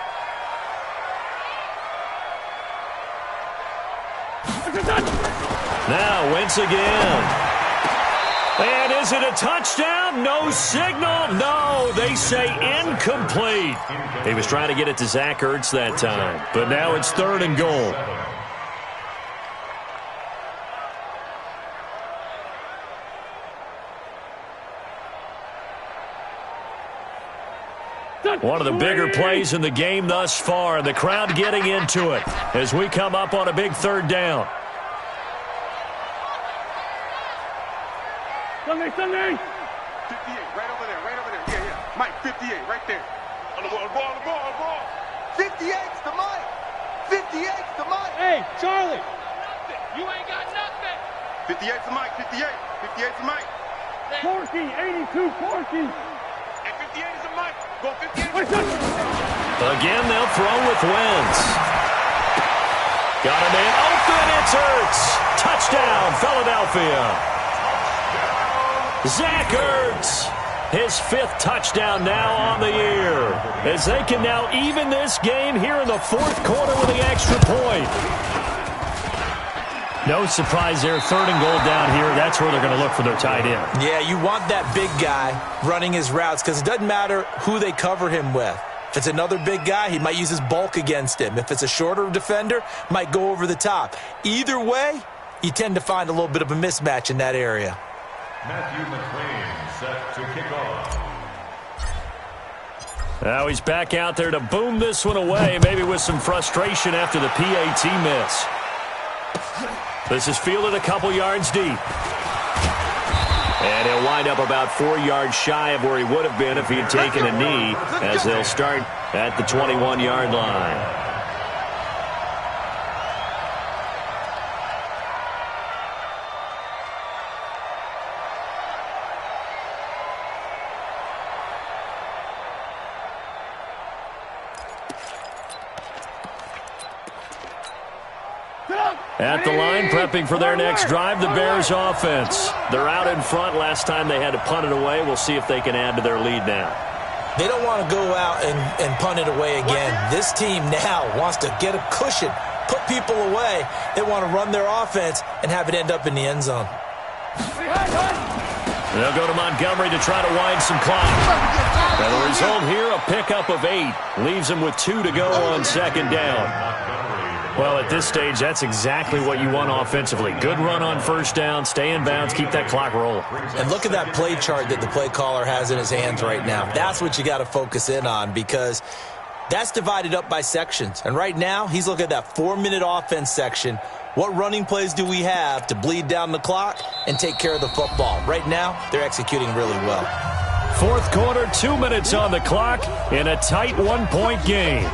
Now Wentz again. And is it a touchdown? No signal. No, they say incomplete. He was trying to get it to Zach Ertz that time. But now it's 3rd and goal. One of the bigger plays in the game thus far. The crowd getting into it as we come up on a big 3rd down. Sunday. 58, right over there. Yeah. Mike, 58, right there. On the ball. 58's the Mike. 58's the Mike. Hey, Charlie. You ain't got nothing. 58's the Mike. 58's the Mike. Porky, 82, Porky. And 58 is the Mike. Go 58. Again, they'll throw with Wentz. Got a man open. It's Ertz. Touchdown, Philadelphia. Zach Ertz, his 5th touchdown now on the year, as they can now even this game here in the 4th quarter with the extra point. No surprise there, 3rd and goal down here. That's where they're going to look for their tight end. Yeah, you want that big guy running his routes because it doesn't matter who they cover him with. If it's another big guy, he might use his bulk against him. If it's a shorter defender, might go over the top. Either way, you tend to find a little bit of a mismatch in that area. Matthew McLean set to kick off. Now he's back out there to boom this one away, maybe with some frustration after the PAT miss. This is fielded a couple yards deep. And he'll wind up about 4 yards shy of where he would have been if he had taken a knee, as they'll start at the 21-yard line. At the line, prepping for their next drive, the Bears offense. They're out in front. Last time they had to punt it away. We'll see if they can add to their lead now. They don't want to go out and punt it away again. This team now wants to get a cushion, put people away. They want to run their offense and have it end up in the end zone. They'll go to Montgomery to try to wind some clock. And the result here, a pickup of 8. Leaves them with 2 to go on second down. Well, at this stage, that's exactly what you want offensively. Good run on first down, stay in bounds, keep that clock rolling. And look at that play chart that the play caller has in his hands right now. That's what you got to focus in on, because that's divided up by sections. And right now, he's looking at that 4-minute offense section. What running plays do we have to bleed down the clock and take care of the football? Right now, they're executing really well. Fourth quarter, 2 minutes on the clock in a tight 1-point game.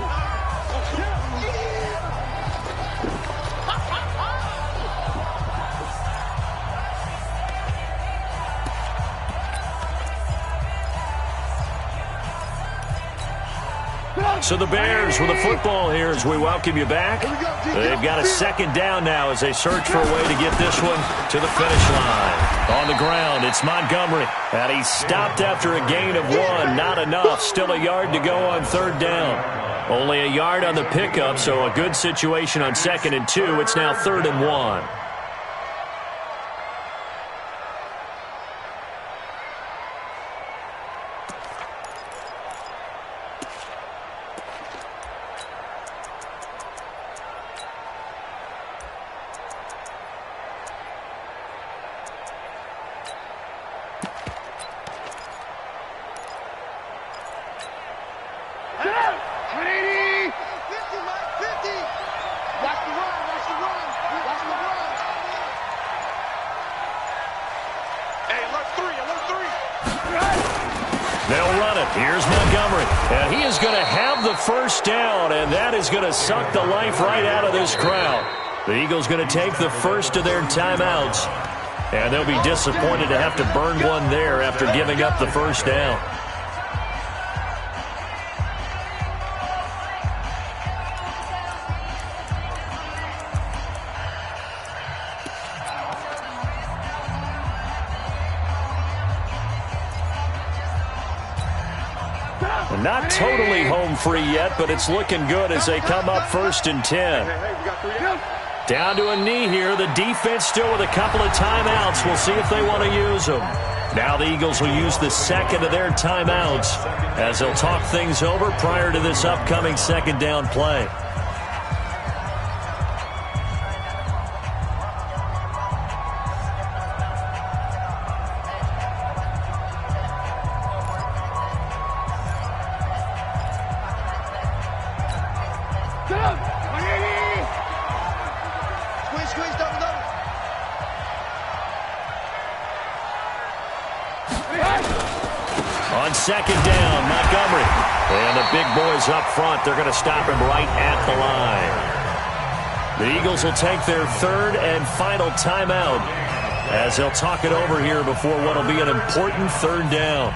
So the Bears with the football here as we welcome you back. They've got a second down now as they search for a way to get this one to the finish line. On the ground, it's Montgomery. And he's stopped after a gain of 1. Not enough. Still a yard to go on third down. Only a yard on the pickup, so a good situation on 2nd and 2. It's now 3rd and 1. Here's Montgomery, and he is going to have the first down, and that is going to suck the life right out of this crowd. The Eagles going to take the first of their timeouts, and they'll be disappointed to have to burn one there after giving up the first down. Not totally home free yet, but it's looking good as they come up 1st and 10. Down to a knee here. The defense still with a couple of timeouts. We'll see if they want to use them. Now the Eagles will use the second of their timeouts as they'll talk things over prior to this upcoming second down play. On second down, Montgomery. And the big boys up front, they're going to stop him right at the line. The Eagles will take their 3rd and final timeout as they'll talk it over here before what will be an important 3rd down.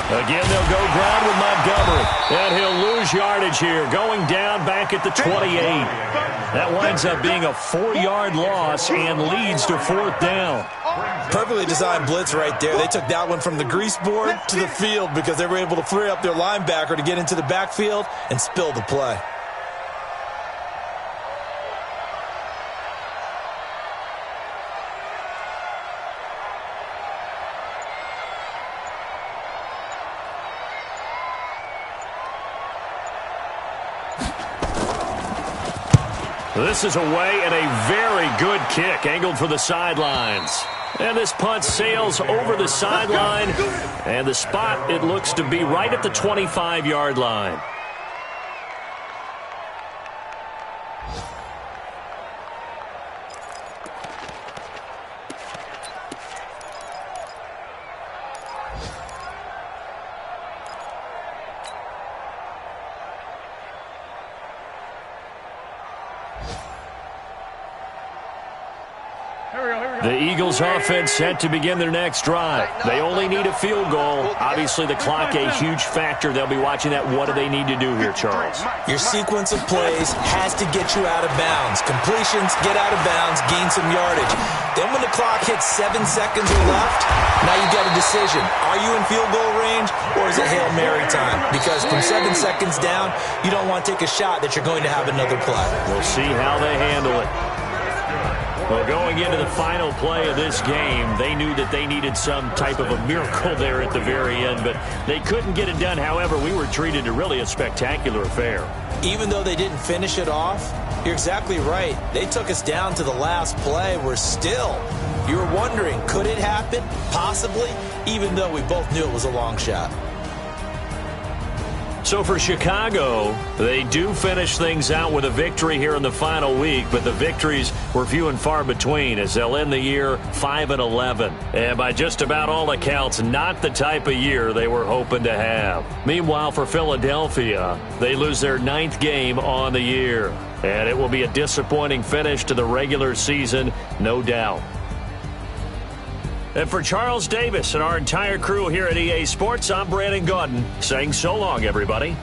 Again, they'll go ground with Montgomery. And he'll lose yardage here, going down back at the 28. That winds up being a 4-yard loss and leads to 4th down. Perfectly designed blitz right there. They took that one from the grease board to the field because they were able to free up their linebacker to get into the backfield and spill the play. This is away and a very good kick angled for the sidelines. And this punt sails over the sideline. And the spot, it looks to be right at the 25-yard line. The Eagles offense set to begin their next drive. They only need a field goal. Obviously, the clock a huge factor. They'll be watching that. What do they need to do here, Charles? Your sequence of plays has to get you out of bounds. Completions, get out of bounds, gain some yardage. Then when the clock hits 7 seconds or left, now you've got a decision. Are you in field goal range or is it Hail Mary time? Because from 7 seconds down, you don't want to take a shot that you're going to have another play. We'll see how they handle it. Well, going into the final play of this game, they knew that they needed some type of a miracle there at the very end, but they couldn't get it done. However, we were treated to really a spectacular affair. Even though they didn't finish it off, you're exactly right. They took us down to the last play. We're still, you were wondering, could it happen? Possibly, even though we both knew it was a long shot. So for Chicago, they do finish things out with a victory here in the final week, but the victories were few and far between as they'll end the year 5-11. And by just about all accounts, not the type of year they were hoping to have. Meanwhile, for Philadelphia, they lose their 9th game on the year. And it will be a disappointing finish to the regular season, no doubt. And for Charles Davis and our entire crew here at EA Sports, I'm Brandon Gaudin saying so long, everybody.